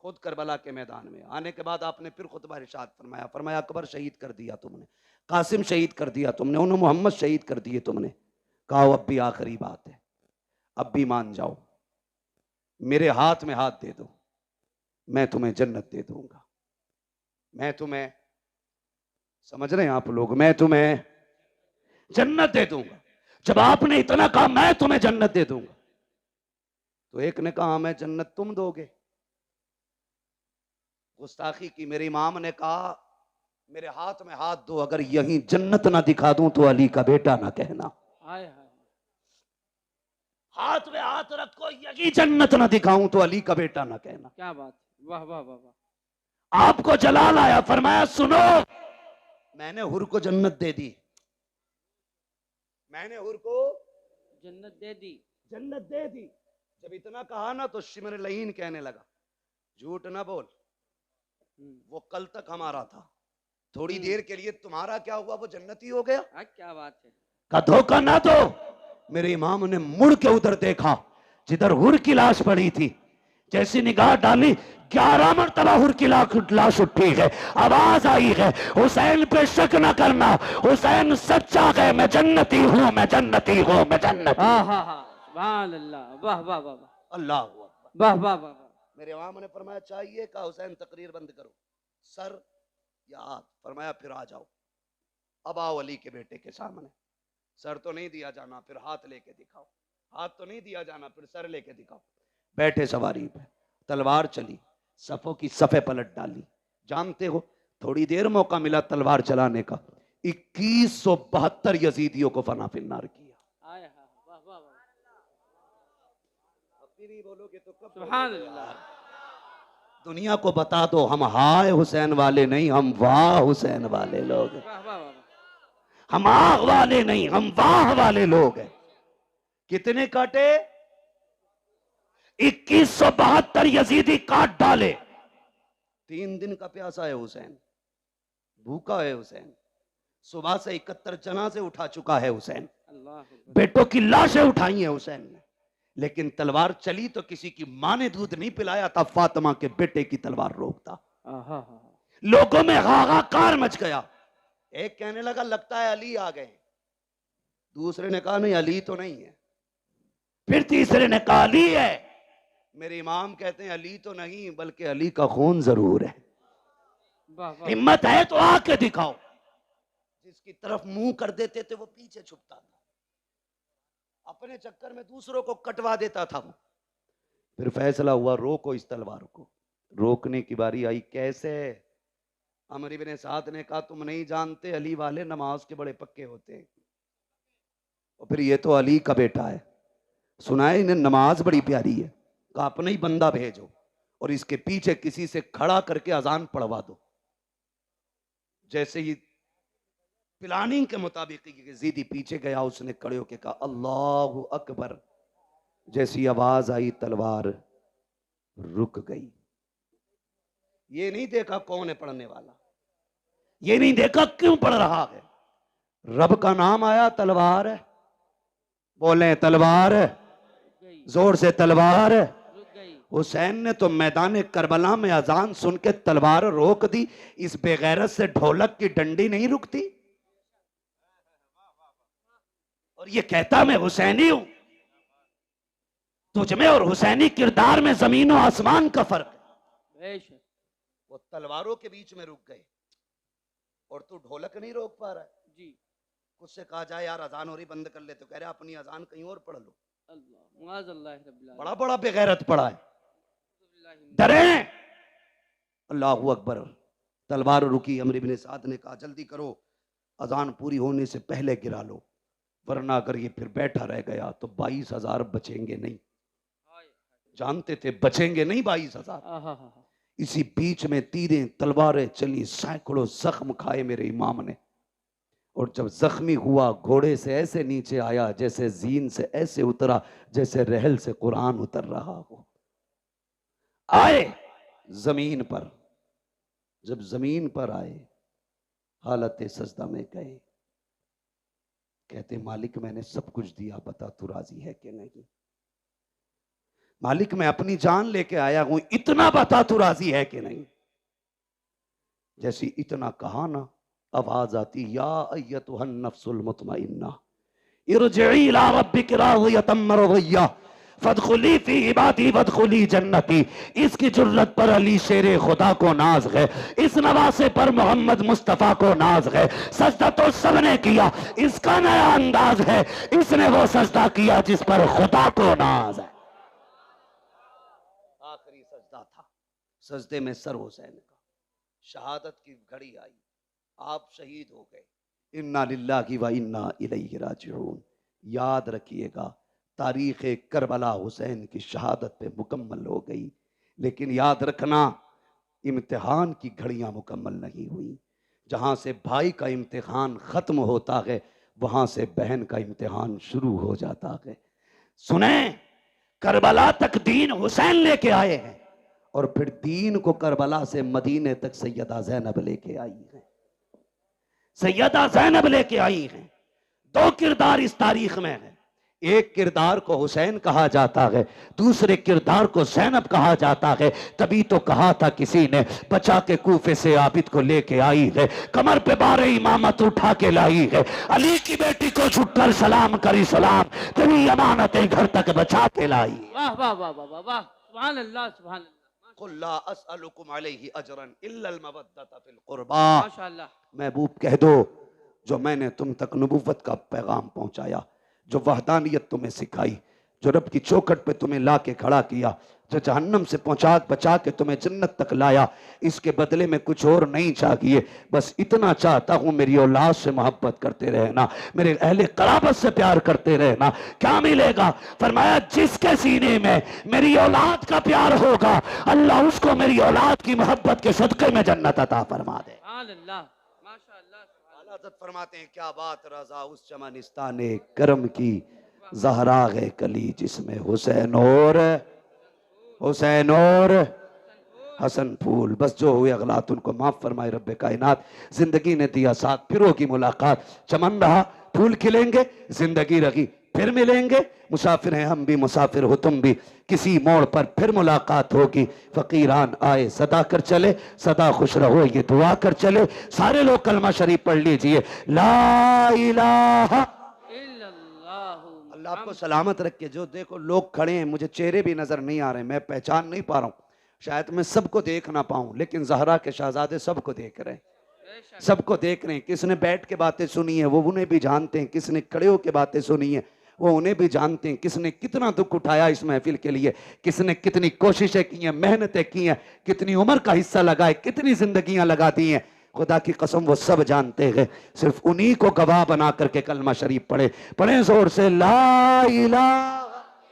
C: खुद करबला के मैदान में आने के बाद आपने फिर खुतबा इरशाद फरमाया, फरमाया अकबर शहीद कर दिया तुमने, कासिम शहीद कर दिया तुमने, उन्होंने मोहम्मद शहीद कर दिए तुमने। कहा अब भी आखिरी बात है, अब भी मान जाओ, मेरे हाथ में हाथ दे दो, मैं तुम्हें जन्नत दे दूंगा। मैं तुम्हें, समझ रहे हैं आप लोग, मैं तुम्हें जन्नत दे दूंगा। जब आपने इतना कहा मैं तुम्हें जन्नत दे दूंगा, तो एक ने कहा मैं जन्नत तुम दोगे, गुस्ताखी की। मेरे इमाम ने कहा मेरे हाथ में हाथ दो, अगर यहीं जन्नत ना दिखा दूं तो अली का बेटा ना कहना। हाथ में हाथ रखो, यही जन्नत ना दिखाऊं तो अली का बेटा ना कहना।
B: क्या बात, वाह वाह वाह वाह।
A: आपको जलाल आया, फरमाया सुनो,
C: मैंने हुर को जन्नत दे दी, मैंने हुर को
B: जन्नत दे दी,
C: जन्नत दे दी। जब इतना कहा ना तो शिमर लहीन कहने लगा झूठ ना बोल, वो कल तक हमारा था, थोड़ी देर के लिए तुम्हारा क्या हुआ, वो जन्नती हो गया।
B: क्या बात है।
A: का धोखा ना दो। मेरे इमाम ने मुड़ के उधर देखा जिधर हुर की लाश पड़ी थी, जैसी निगाह डाली 11 मरतबा हुर की लाश उठी है, आवाज आई है हुसैन पे शक न करना, हुसैन सच्चा है, मैं जन्नती हूं, मैं जन्नती हूं, मैं जन्नती।
B: सुभान अल्लाह, वाह वाह वाह,
C: अल्लाह
B: वाह वाह वाह।
C: मेरे इमाम ने फरमाया चाहिए, कहा हुसैन तकरीर बंद करो, सर या हाथ। फरमाया फिर आ जाओ, अब आओ अली के बेटे के सामने। सर तो नहीं दिया जाना, फिर हाथ लेके दिखाओ, हाथ तो नहीं दिया जाना, फिर सर लेके दिखाओ। बैठे सवारी पे, तलवार चली, सफों की सफे पलट डाली। जानते हो थोड़ी देर मौका मिला तलवार चलाने का, 2172 यजीदियों को फना फिन्नार किया। नहीं बोलोगे तो कब?
B: सुभान अल्लाह।
C: दुनिया को बता दो हम हाय हुसैन वाले नहीं, हम वाह हुसैन वाले लोग हैं। हम आह वाले नहीं, हम वाह वाले लोग हैं। कितने काटे? 2172 यजीदी काट डाले। 3 दिन का प्यासा है हुसैन, भूखा है हुसैन, सुबह से 71 जनाजे उठा चुका है हुसैन, बेटों की लाशें उठाई है हुसैन ने, लेकिन तलवार चली तो किसी की मां ने दूध नहीं पिलाया था, फातिमा के बेटे की तलवार रोकता। लोगों में हाहाकार मच गया। एक कहने लगा लगता है अली आ गए, दूसरे ने कहा नहीं अली तो नहीं है, फिर तीसरे ने कहा अली है। मेरे इमाम कहते हैं अली तो नहीं बल्कि अली का खून जरूर है। हिम्मत है तो आके दिखाओ। जिसकी तरफ मुंह कर देते थे वो पीछे छुपता था, अपने चक्कर में दूसरों को कटवा देता था वो। फिर फैसला हुआ रोको इस तलवार को। रोकने की बारी आई, कैसे? अमर इब्ने साद ने कहा तुम नहीं जानते अली वाले नमाज के बड़े पक्के होते हैं, और फिर ये तो अली का बेटा है, सुना है इन्हें नमाज बड़ी प्यारी है, कहा अपना ही बंदा भेजो और इसके पीछे किसी से खड़ा करके अजान पढ़वा दो। जैसे ही प्लानिंग के मुताबिक जीदी पीछे गया, उसने खड़े होकर कहा अल्लाहु अकबर। जैसी आवाज आई तलवार रुक गई। ये नहीं देखा कौन है पढ़ने वाला, ये नहीं देखा क्यों पढ़ रहा है, रब का नाम आया तलवार है, बोले तलवार जोर से तलवार।
B: रुक गई।
C: हुसैन ने तो मैदान करबला में अजान सुन के तलवार रोक दी। इस बेगैरत से ढोलक की डंडी नहीं रुकती। और ये कहता मैं हुसैनी हूं। तुझमें और हुसैनी किरदार में जमीन और आसमान का फर्क है।
B: बेशक।
C: वो तलवारों के बीच में रुक गए और तू ढोलक नहीं रोक पा रहा है।
B: जी।
C: उससे कहा जाए यार अजान हो रही बंद कर ले, तो कह रहे अपनी अजान कहीं और पढ़ लो।
B: अल्लाह मुआज़ल्लाह रब्बिल आलमीन।
C: बड़ा बड़ा बेगैरत पड़ा है। डरे। अल्लाहू अकबर। तलवार रुकी। अमर इब्ने साद ने कहा जल्दी करो, अजान पूरी होने से पहले गिरा लो, वरना अगर ये फिर बैठा रह गया तो 22,000 बचेंगे नहीं। जानते थे बचेंगे नहीं 22,000। इसी बीच में तीरें तलवारें चली, सैकड़ों जख्म खाए मेरे इमाम ने। और जब जख्मी हुआ घोड़े से ऐसे नीचे आया जैसे जीन से ऐसे उतरा जैसे रहल से कुरान उतर रहा हो। आए जमीन पर। जब जमीन पर आए हालत सजदा में गए। कहते मालिक मैंने सब कुछ दिया, बता तू राजी है कि नहीं। मालिक मैं अपनी जान लेके आया हूं, इतना बता तू राजी है कि नहीं। जैसी इतना कहा ना, आवाज आती या अय्यतुहन नफ्सुल मुतमइन्ना इरजिई इला रब्बिक राज़ियतम मरज़िय्या फदखुली फी इबादी वदखुली जन्नती। इसकी जुर्रत पर अली शेरे खुदा को नाज है, इस नवासे पर मोहम्मद मुस्तफा को नाज है। सजदा तो सबने किया, इसका नया अंदाज है, इसने वो सजदा किया जिस पर खुदा को नाज है। आखिरी सजदा था, सजदे में सर हुसैन का। शहादत की घड़ी आई, आप शहीद हो गए। इन्ना लिल्लाहि व इन्ना इलैहि राजिऊन। याद रखिएगा तारीख करबला हुसैन की शहादत पे मुकम्मल हो गई, लेकिन याद रखना इम्तिहान की घड़ियां मुकम्मल नहीं हुई। जहां से भाई का इम्तिहान खत्म होता है वहां से बहन का इम्तिहान शुरू हो जाता है। सुने, करबला तक दीन हुसैन लेके आए हैं और फिर दीन को करबला से मदीने तक सैयदा ज़ैनब लेके आई है। सैयदा ज़ैनब लेके आई हैं। दो किरदार इस तारीख में है। एक किरदार को हुसैन कहा जाता है, दूसरे किरदार को ज़ैनब कहा जाता है। तभी तो कहा था किसी ने, बचा के कूफे से आबिद को लेके आई है, कमर पे बारे इमामत उठा के लाई है, अली की बेटी को छुटकर सलाम करी सलाम, तेरी अमानतें घर तक बचा के लाई।
B: वाह वाह वाह वाह वाह वाह, सुभान अल्लाह सुभान अल्लाह।
C: कुल ला अस्अलुकुम अलैहि अजरन इल्लल मवद्दत फिल कुर्बा।
B: माशाअल्लाह।
C: महबूब कह दो जो मैंने तुम तक नबुव्वत का पैगाम पहुंचाया, जो वहदानियत तुम्हें सिखाई, जो रब की चौखट पे तुम्हें ला के खड़ा किया, जो जहन्नम से पहुंचा बचा के तुम्हें जन्नत तक लाया, इसके बदले में कुछ और नहीं चाहिए। बस इतना चाहता हूं मेरी औलाद से मोहब्बत करते रहना, मेरे अहले कराबत से प्यार करते रहना। क्या मिलेगा? फरमाया जिसके सीने में मेरी औलाद का प्यार होगा अल्लाह उसको मेरी औलाद की मोहब्बत के सदके में जन्नत अता फरमा दे। फरमाते हैं क्या बात रजा उस चमनिस्ताने करम की, ज़हरा है कली जिसमें हुसैन और हसन फूल। बस जो हुए अगलात उनको माफ फरमाए रब्बे कायनात। जिंदगी ने दिया साथ, फिर होगी मुलाकात। चमन रहा फूल खिलेंगे, जिंदगी रही फिर मिलेंगे। मुसाफिर हैं हम भी, मुसाफिर हो तुम भी, किसी मोड़ पर फिर मुलाकात होगी। फकीरान आए सदा कर चले, सदा खुश रहो ये दुआ कर चले। सारे लोग कलमा शरीफ पढ़ लीजिए, ला इलाहा इल्लल्लाह। अल्लाह आपको सलामत रखे। जो देखो लोग खड़े हैं, मुझे चेहरे भी नजर नहीं आ रहे, मैं पहचान नहीं पा रहा हूँ, शायद मैं सबको देख ना पाऊं, लेकिन ज़हरा के शहजादे सबको देख रहे हैं, सबको देख रहे हैं। किसने बैठ के बातें सुनी है वो उन्हें भी जानते हैं, किसने खड़े होकर बातें सुनी है वो उन्हें भी जानते हैं। किसने कितना दुख उठाया इस महफिल के लिए, किसने कितनी कोशिशें की हैं, मेहनतें की हैं, कितनी उम्र का हिस्सा लगाए, कितनी जिंदगियां लगा दी हैं, खुदा की कसम वो सब जानते हैं। सिर्फ उन्हीं को गवाह बना करके कलमा शरीफ पढ़े जोर से, ला इलाहा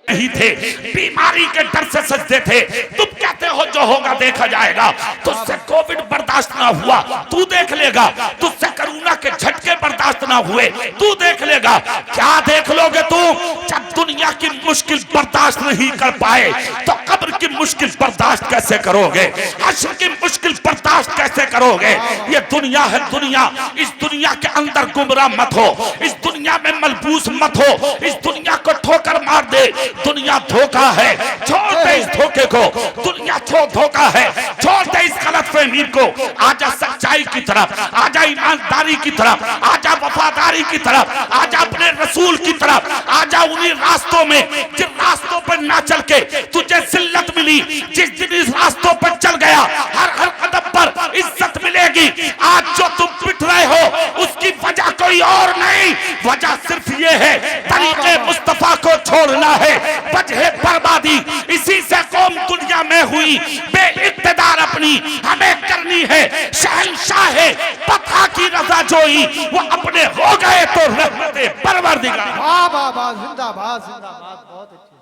A: नहीं थे, बीमारी के डर से सजदे थे। तुम कहते हो जो होगा देखा जाएगा। तुझसे कोविड बर्दाश्त ना हुआ, तू देख लेगा। तुझसे कोरोना के झटके बर्दाश्त ना हुए, तू देख लेगा। क्या देख लोगे तुम? जब
D: दुनिया की मुश्किल बर्दाश्त नहीं कर पाए तो कब्र की मुश्किल बर्दाश्त कैसे करोगे? हश्र की मुश्किल बर्दाश्त कैसे करोगे? ये दुनिया है दुनिया, इस दुनिया के अंदर गुमराह मत हो, इस दुनिया में मलबूस मत हो, इस दुनिया को ठोकर मार दे। दुनिया धोखा है, छोड़ दे इस धोखे को। दुनिया धोखा है, छोड़ दे इस गलतफहमी को। आजा सच्चाई की तरफ, आजा ईमानदारी की तरफ, आजा वफादारी की तरफ, आजा अपने रसूल की तरफ, आजा उन्हीं रास्तों में जिन रास्तों पर ना चल के तुझे जिल्लत मिली। जिस दिन इस रास्तों पर चल गया हर हर कदम पर इज्जत मिलेगी। आज जो तुम पिट रहे हो उसकी वजह कोई और नहीं, वजह सिर्फ ये है तरीके मुस्तफा को छोड़ना है। वजह बर्बादी इसी से कौम दुनिया में हुई बेइक्तिदार, अपनी हमें करनी है शहंशाह है पता की रजा जोई। वो अपने हो गए तो रहमते परवरदिगार।
E: वाह वाह वाह, जिंदाबाद जिंदाबाद, बहुत अच्छी।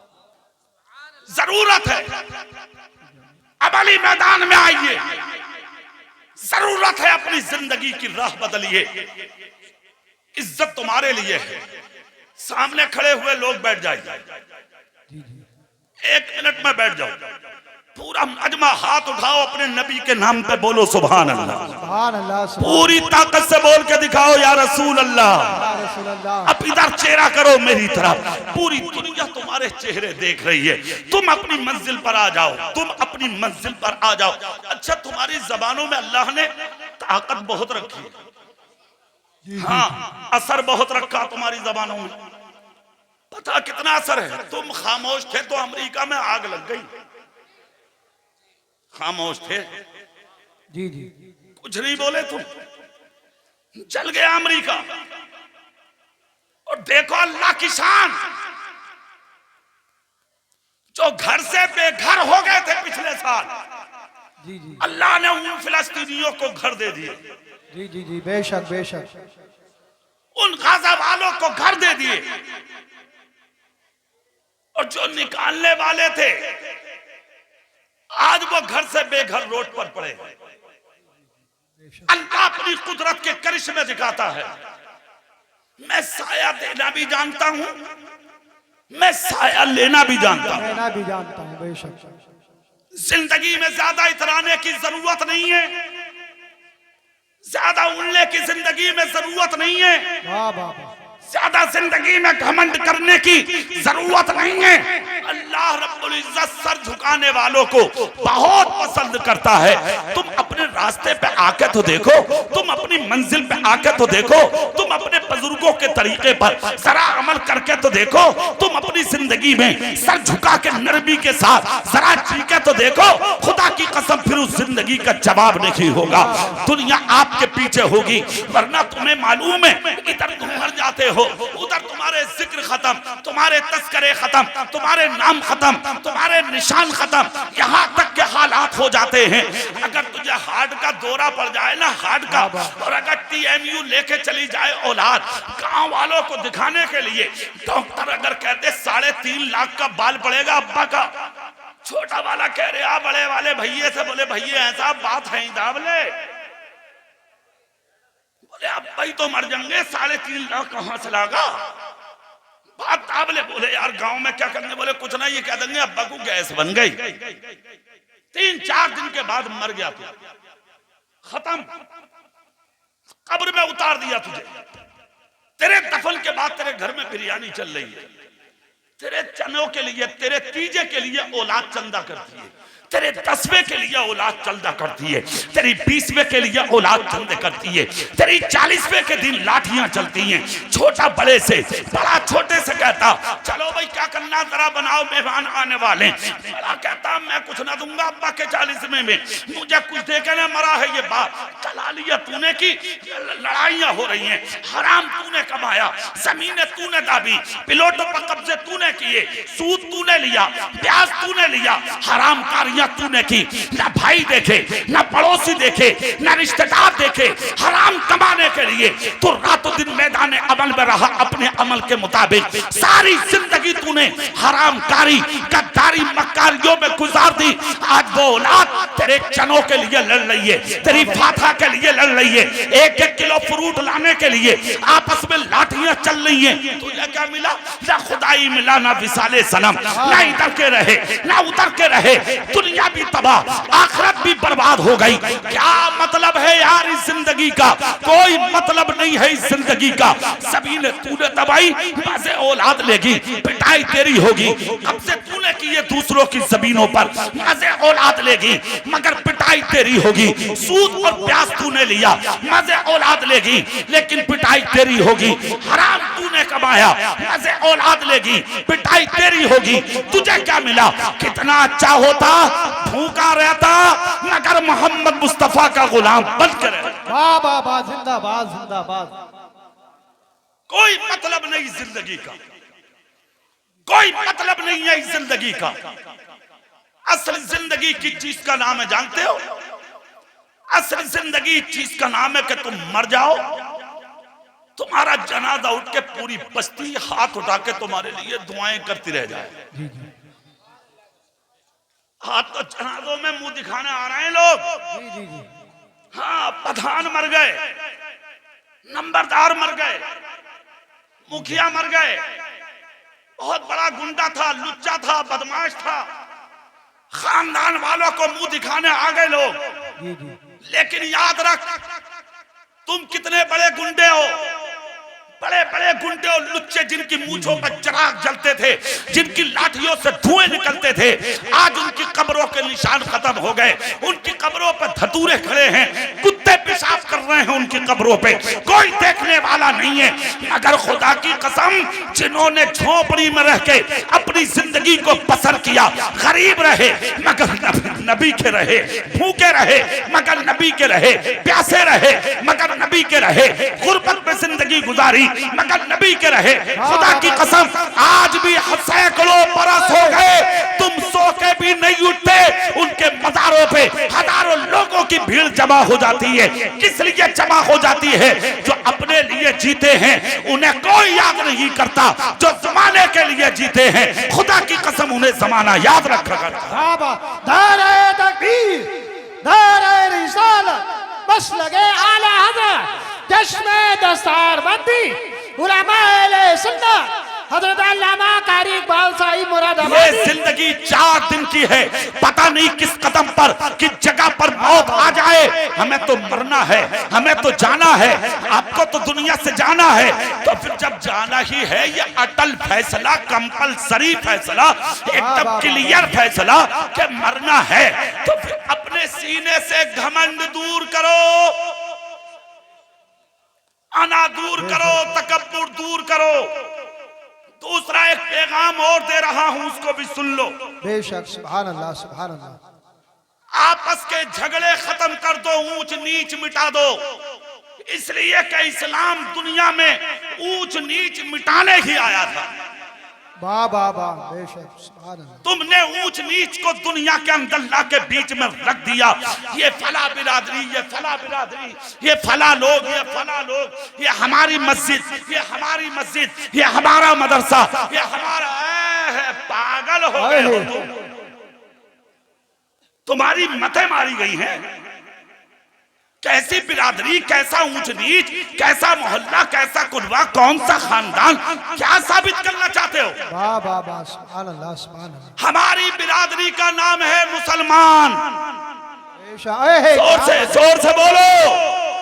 D: जरूरत है अमली मैदान में आइए, जरूरत है अपनी जिंदगी की राह बदलिए। इज्जत तुम्हारे लिए है। सामने खड़े हुए लोग बैठ जाइए, 1 मिनट में बैठ जाओ। पूरा मजमा हाथ उठाओ, अपने नबी के नाम पे बोलो सुभान अल्लाह।
E: सुभान अल्लाह,
D: पूरी ताकत से बोल के दिखाओ या रसूल अल्लाह।
E: रसूल अल्लाह।
D: अब इधर चेहरा करो मेरी तरफ, पूरी दुनिया तुम्हारे चेहरे देख रही है। तुम अपनी मंजिल पर आ जाओ, तुम अपनी मंजिल पर आ जाओ। अच्छा, तुम्हारी जबानों में अल्लाह ने ताकत बहुत रखी है, हाँ असर बहुत रखा तुम्हारी जबानों में। पता कितना असर है? तुम खामोश थे तो अमेरिका में आग लग गई। खामोश थे,
E: जी जी,
D: कुछ नहीं बोले, तुम चल गया अमेरिका। और देखो अल्लाह की शान, जो घर से बेघर हो गए थे पिछले साल,
E: जी जी,
D: अल्लाह ने उन फिलिस्तीनियों को घर दे दिए,
E: जी जी जी, बेशक बेशक।
D: उन गाजा वालों को घर दे दिए। और जो निकालने वाले थे आज वो घर से बेघर रोड पर पड़े। अल्लाह अपनी कुदरत के करिश्मे दिखाता है। मैं साया देना भी जानता हूं, मैं साया लेना भी जानता हूं।
E: लेना भी जानता हूं, बेशक।
D: जिंदगी में ज्यादा इतराने की जरूरत नहीं है, ज्यादा उड़ने की जिंदगी में जरूरत नहीं है,
E: वाह वाह वाह,
D: ज्यादा जिंदगी में घमंड करने की जरूरत नहीं है। अल्लाह रब्बुल इज्जत सर झुकाने वालों को बहुत पसंद करता है। तुम अपने रास्ते पे आके तो देखो, तुम अपनी मंजिल पे आके तो देखो, तुम अपने बुजुर्गों के तरीके पर जरा अमल करके तो देखो, तुम अपनी जिंदगी में सर झुका के नरमी के साथ जरा जी के तो देखो। खुदा की कसम फिर उस जिंदगी का जवाब नहीं होगा, दुनिया आपके पीछे होगी। वरना तुम्हें मालूम है इधर तुम मर जाते हो, उधर तुम्हारे जिक्र खत्म, तुम्हारे तस्करे खत्म, तुम्हारे नाम खत्म, तुम्हारे निशान खत्म, यहाँ तक के हालात हो जाते हैं। अगर तुझे हार्ट का दौरा पड़ जाए ना, हार्ट का, और अगर TMU लेके चली जाए औलाद, गांव वालों को दिखाने के लिए डॉक्टर अगर कहते 3.5 लाख का बाल पड़ेगा अब्बा का, छोटा वाला कह रहे आ बड़े वाले भैये से, बोले भैये ऐसा बात है दावले, बोले अब्बा ही तो मर जाएंगे, 3.5 लाख कहां से लागा बात ताबले। बोले यार गांव में क्या करने? बोले कुछ नहीं, ये कह देंगे अब्बा को गैस बन गई। 3-4 दिन के बाद मर गया तू, खत्म, कब्र में उतार दिया तुझे। तेरे दफन के बाद तेरे घर में बिरयानी चल रही है, तेरे चनों के लिए, तेरे तीजे के लिए औलाद चंदा करती है, तेरे 10वें के लिए औलाद चंदा करती है, तेरी 20वें के लिए औलाद चंदे करती है, तेरी 40वें के दिन लाठियां चलती हैं। छोटा बड़े से, बड़ा छोटे से कहता चलो भाई क्या करना जरा बनाओ, मेहमान आने वाले। बड़ा कहता मैं कुछ ना दूंगा अब्बा के 40वें में, मुझे कुछ दे के ना मरा है ये बात। दलालियां तूने की, लड़ाइयां हो रही हैं, हराम तूने कमाया, जमीनें तूने दाबी, पिलोटों पर कब्जे तूने किए, सूद तूने लिया, ब्याज तूने लिया, हराम कारी शादियां तूने की, ना भाई देखे, ना पड़ोसी देखे, ना रिश्तेदार देखे, हराम कमाने के लिए तो रातों दिन मैदान अमल में रहा अपने अमल के मुताबिक। सारी जिंदगी तूने हरामकारी, गद्दारी, मक्कारियों में गुजार दी। आज वो औलाद तेरे चनों के लिए लड़ रही है, तेरी फाथा के लिए लड़ रही है, 1-1 किलो फ्रूट लाने के लिए आपस में लाठियां चल रही हैं। तो यह क्या मिला? ना खुदाई मिला, ना विसाले सनम, ना इधर के रहे ना उधर के रहे। दुनिया भी तबाह, आखिरत भी बर्बाद हो गई। क्या मतलब है यार इस जिंदगी का? कोई मतलब नहीं है इस जिंदगी का। सभी ने तूने तबाही, मजे औलाद लेगी, पिटाई तेरी होगी। कब से तूने की ये दूसरों की जमीनों पर, मजे औलाद लेगी मगर पिटाई तेरी होगी। सूद और प्याज तूने लिया, मजे औलाद लेगी लेकिन पिटाई तेरी होगी। हराम तूने कमाया, मजे औलाद लेगी, पिटाई तेरी होगी। तुझे क्या मिला? कितना अच्छा होता, भूखा रहता मगर मोहम्मद मुस्तफा का गुलाम बनकर।
E: वाह वाह वाह, जिंदाबाद जिंदाबाद।
D: कोई मतलब नहीं जिंदगी का, कोई मतलब नहीं है इस जिंदगी का। असल जिंदगी की चीज का नाम है, जानते हो? असल जिंदगी चीज का नाम है कि तुम मर जाओ, तुम्हारा जनाजा उठ के पूरी बस्ती हाथ उठा के तुम्हारे लिए दुआएं करती रह जाए। हाथ तो जनाजों में मुंह दिखाने आ रहे हैं लोग।
E: जी जी जी।
D: हाँ, प्रधान मर गए, नंबरदार मर गए, मुखिया मर गए, बहुत बड़ा गुंडा था, लुच्चा था, बदमाश था, खानदान वालों को मुंह दिखाने आ गए लोग।
E: जी जी।
D: लेकिन याद रख, तुम कितने बड़े गुंडे हो, बड़े बड़े गुंडे और लुच्चे जिनकी मूंछों पर चिराग जलते थे, जिनकी लाठियों से धुएं निकलते थे, आज उनकी कब्रों के निशान खत्म हो गए। उनकी कब्रों पर धतूरे खड़े हैं, कुत्ते पेशाब कर रहे हैं उनकी कब्रों पे, कोई देखने वाला नहीं है। मगर खुदा की कसम, जिन्होंने झोपड़ी में रह के अपनी जिंदगी को बसर किया, गरीब रहे मगर नबी के रहे, भूखे रहे मगर नबी के रहे, प्यासे रहे मगर नबी के रहे, गुर्बत में जिंदगी गुजारी मगर नबी के रहे। खुदा की कसम, आज भी सैकड़ों बरस हो गए, तुम सो के भी नहीं उठते, उनके मज़ारों पे हजारों लोगों की भीड़ जमा हो जाती है। किस लिए जमा हो जाती है? जो अपने लिए जीते हैं उन्हें कोई याद नहीं करता, जो जमाने के लिए जीते हैं खुदा की कसम उन्हें जमाना याद रखा करता।
E: नारे तकबीर, नारे रिसालत, बस लगे आला हज़रत, चश्मे दस्तार बंदी, उलमाए सुन्नत, हज़रत अल्लामा कारी इकबाल साहिब मुरादाबादी।
D: ये जिंदगी 4 दिन की है, पता नहीं किस कदम पर, किस जगह पर मौत आ जाए। हमें तो मरना है, हमें तो जाना है, आपको तो दुनिया से जाना है। तो फिर जब जाना ही है, ये अटल फैसला, कंपलसरी फैसला, एकदम क्लियर फैसला कि मरना है, तो फिर अपने सीने से घमंड दूर करो, अना दूर करो, तकब्बुर दूर करो। दूसरा एक पैगाम और दे रहा हूं, उसको भी सुन लो।
E: बेशक, सुभान अल्लाह सुभान अल्लाह।
D: आपस के झगड़े खत्म कर दो, ऊंच नीच मिटा दो, इसलिए कि इस्लाम दुनिया में ऊंच नीच मिटाने ही आया था।
E: वाह वाह वाह, बेशक, सुभान अल्लाह।
D: तुमने ऊंच नीच को दुनिया के अंदर ला के बीच में रख दिया। ये फला बिरादरी, ये फला बिरादरी, ये फला लोग, ये फला लोग, ये हमारी मस्जिद, ये हमारी मस्जिद, ये हमारा मदरसा, ये हमारा। पागल हो गए हो तुम, तुम्हारी मतें मारी गई हैं। कैसी बिरादरी, कैसा ऊंच नीच, कैसा मोहल्ला, कैसा कुनबा, कौन सा खानदान, क्या साबित करना चाहते हो?
E: वाह वाह वाह, सुभान अल्लाह सुभान अल्लाह।
D: हमारी बिरादरी का नाम है मुसलमान।
E: जोर
D: से बोलो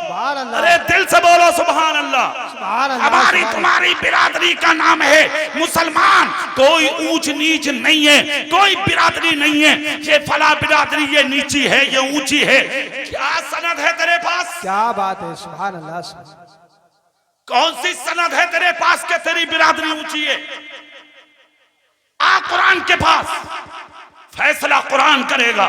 E: सुभान अल्लाह,
D: अरे दिल से बोलो सुभान अल्लाह।
E: सुभान अल्लाह।
D: हमारी तुम्हारी बिरादरी का नाम है मुसलमान। कोई ऊंच नीच नहीं है, कोई बिरादरी नहीं है, ये फला बिरादरी ये नीची है, ये ऊंची है। क्या सनद है तेरे पास?
E: क्या बात है, सुभान अल्लाह।
D: कौन सी सनद है तेरे पास के तेरी बिरादरी ऊंची है? आ कुरान के पास, फैसला कुरान करेगा।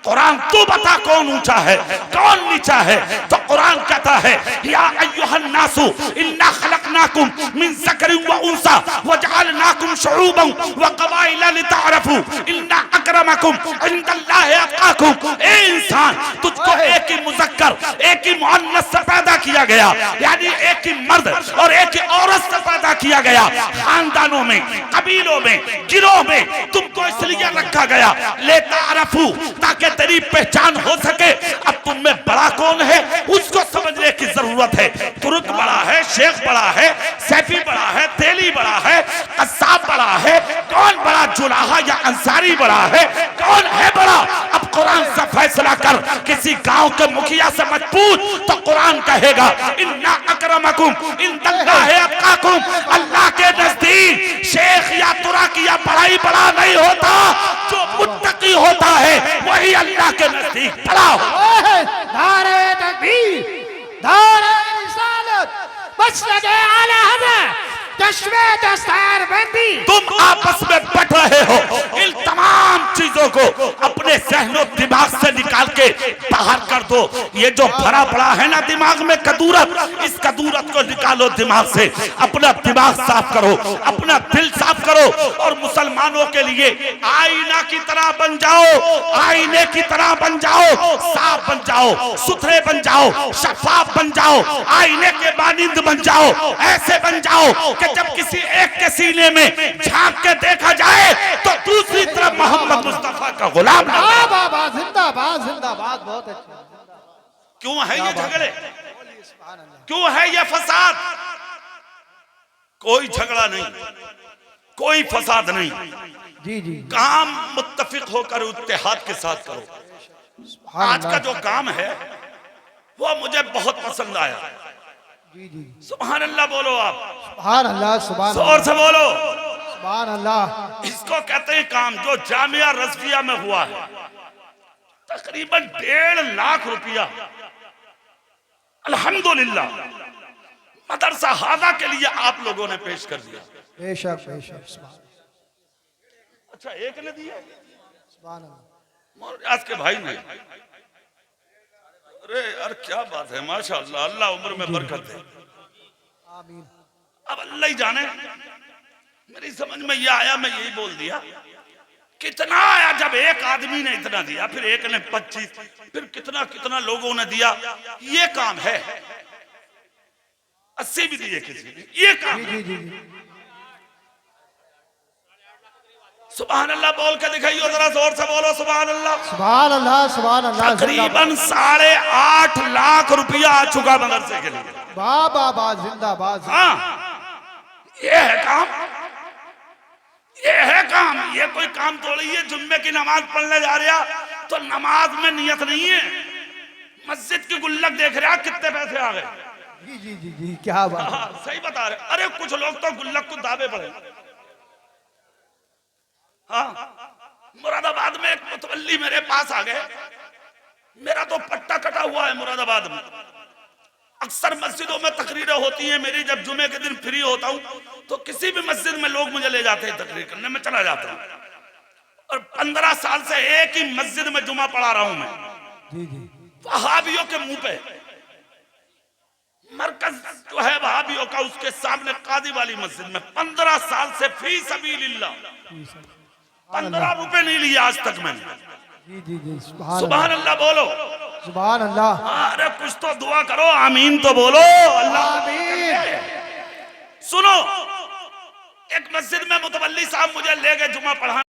D: कुरान तू बता कौन ऊंचा है, कौन नीचा है। तो कुरान कहता है, या अय्युहन्नासु इन्ना खलकनाकुम मिन ज़करिन व उन्सा व जअलनाकुम शुऊबन व क़बाइला लितअरफू इन्ना अक्रमकुम इंदल्लाहि अत्क़ाकुम। ए इंसान, तुझको एक ही मुज़क्कर एक ही मुअन्नस से पैदा किया गया, यानी एक ही मर्द और एक ही औरत से पैदा किया गया। खानदानों में, कबीलों में, गिरोह में तुमको इसलिए रखा गया लितअरफू, ताकि तेरी पहचान हो सके। अब तुम में बड़ा कौन है उसको समझने की जरूरत है। तुर्क बड़ा है, शेख बड़ा है, सैफी बड़ा है, तेली बड़ा है, कस्साब बड़ा है, कौन बड़ा जुलाहा या अंसारी बड़ा है, कौन है बड़ा? अब कुरान से फैसला कर। किसी गांव के मुखिया से मत पूछ, तो कुरान कहेगा इन्ना अक्रमकुम इंदल्लाहि अत्क़ाकुम। अल्लाह के नजदीक शेख या तुर्क या बड़ाई बड़ा नहीं होता, जो मुत्तकी होता है वही अल्लाह के नजदीक बड़ा होता है।
E: नारे तकबीर, नारे रिसालत, मसलक आला हज़रत, चश्मे दस्तारबंदी।
D: तुम आपस में बट रहे हो। इन तमाम चीजों को अपने ज़हनो दिमाग से निकाल के बाहर कर दो। ये जो भरा पड़ा है ना दिमाग में कदूरत, इस कदूरत को निकालो दिमाग से। अपना दिमाग साफ करो, अपना दिल साफ करो और मुसलमानों के लिए आईना की तरह बन जाओ, आईने की तरह बन जाओ, साफ बन जाओ, सुथरे बन जाओ, शफाफ बन जाओ, आईने के मानिंद बन जाओ। ऐसे बन जाओ कि जब किसी एक के सीने में झांक के देखा जाए तो दूसरी तरफ मोहम्मद मुस्तफा का गुलाम ना बने।
E: बाबा जिंदाबाद, जिंदाबाद, बहुत अच्छे।
D: क्यों है ये झगड़े, क्यों है ये फसाद? कोई झगड़ा नहीं, कोई फसाद नहीं।
E: जी जी,
D: काम मुत्तफिक होकर इत्तेहाद के साथ करो। आज का जो काम है वो मुझे बहुत पसंद आया।
E: जी जी,
D: सुभान अल्लाह बोलो आप,
E: सुभान अल्लाह, सुभान
D: जोर से बोलो।
E: सुभान अल्लाह।
D: इसको कहते हैं काम, जो जामिया रज़विया में हुआ है। तकरीबन 1.5 लाख रुपया अल्हम्दुलिल्लाह मदरसा हादा के लिए आप लोगों ने पेश कर दिया।
E: बेशक बेशक, सुभान।
D: अच्छा, एक ने दिया,
E: सुभान अल्लाह।
D: मौलाना के भाई ने। अरे यार क्या बात है, माशाअल्लाह, अल्लाह उम्र में बरकत दे।
E: आमीन।
D: अब अल्लाह ही जाने, मेरी समझ में ये आया, मैं यही बोल दिया। कितना आया जब एक आदमी ने इतना दिया, फिर एक ने 25, फिर कितना कितना लोगों ने दिया। ये काम है। 80 भी दिए किसी ने, ये काम।
E: जी जी जी,
D: सुभान अल्लाह बोल के दिखाइए, जरा जोर से बोलो सुभान अल्लाह।
E: सुभान अल्लाह, सुभान अल्लाह।
D: तकरीबन 8.5 लाख रुपया आ चुका मदरसे के लिए।
E: बाबा जिंदाबाद।
D: हाँ, ये है काम, ये है काम। ये कोई काम थोड़ी है जुम्मे की नमाज पढ़ने जा रहा तो नमाज में नियत नहीं है, मस्जिद की गुल्लक देख रहा कितने पैसे आ गए।
E: जी जी जी जी, क्या बात।
D: हाँ, सही बता रहे। अरे कुछ लोग तो गुल्लक को दावे पड़े। हाँ, मुरादाबाद में एक मुतवल्ली मेरे पास आ गए। मेरा तो पट्टा कटा हुआ है मुरादाबाद में। अक्सर मस्जिदों में तकरीरें होती हैं मेरी, जब जुमे के दिन फ्री होता हूं तो किसी भी मस्जिद में लोग मुझे ले जाते हैं तकरीर करने, में चला जाता हूं। और 15 साल से एक ही मस्जिद में जुमा पढ़ा रहा हूं मैं।
E: जी जी,
D: वहाबियों के मुंह पे मरकज जो है वहाबियों का, उसके सामने कादी वाली मस्जिद में 15 साल से फी सबीलिल्लाह 15 रुपए नहीं लिए आज तक मैंने।
E: जी जी जी,
D: सुभान अल्लाह बोलो।
E: सुभान अल्लाह।
D: अरे कुछ तो दुआ करो, आमीन तो बोलो। अल्लाह
E: आमीन।
D: सुनो, एक मस्जिद में मुतवल्ली साहब मुझे ले गए जुमा पढ़ाने।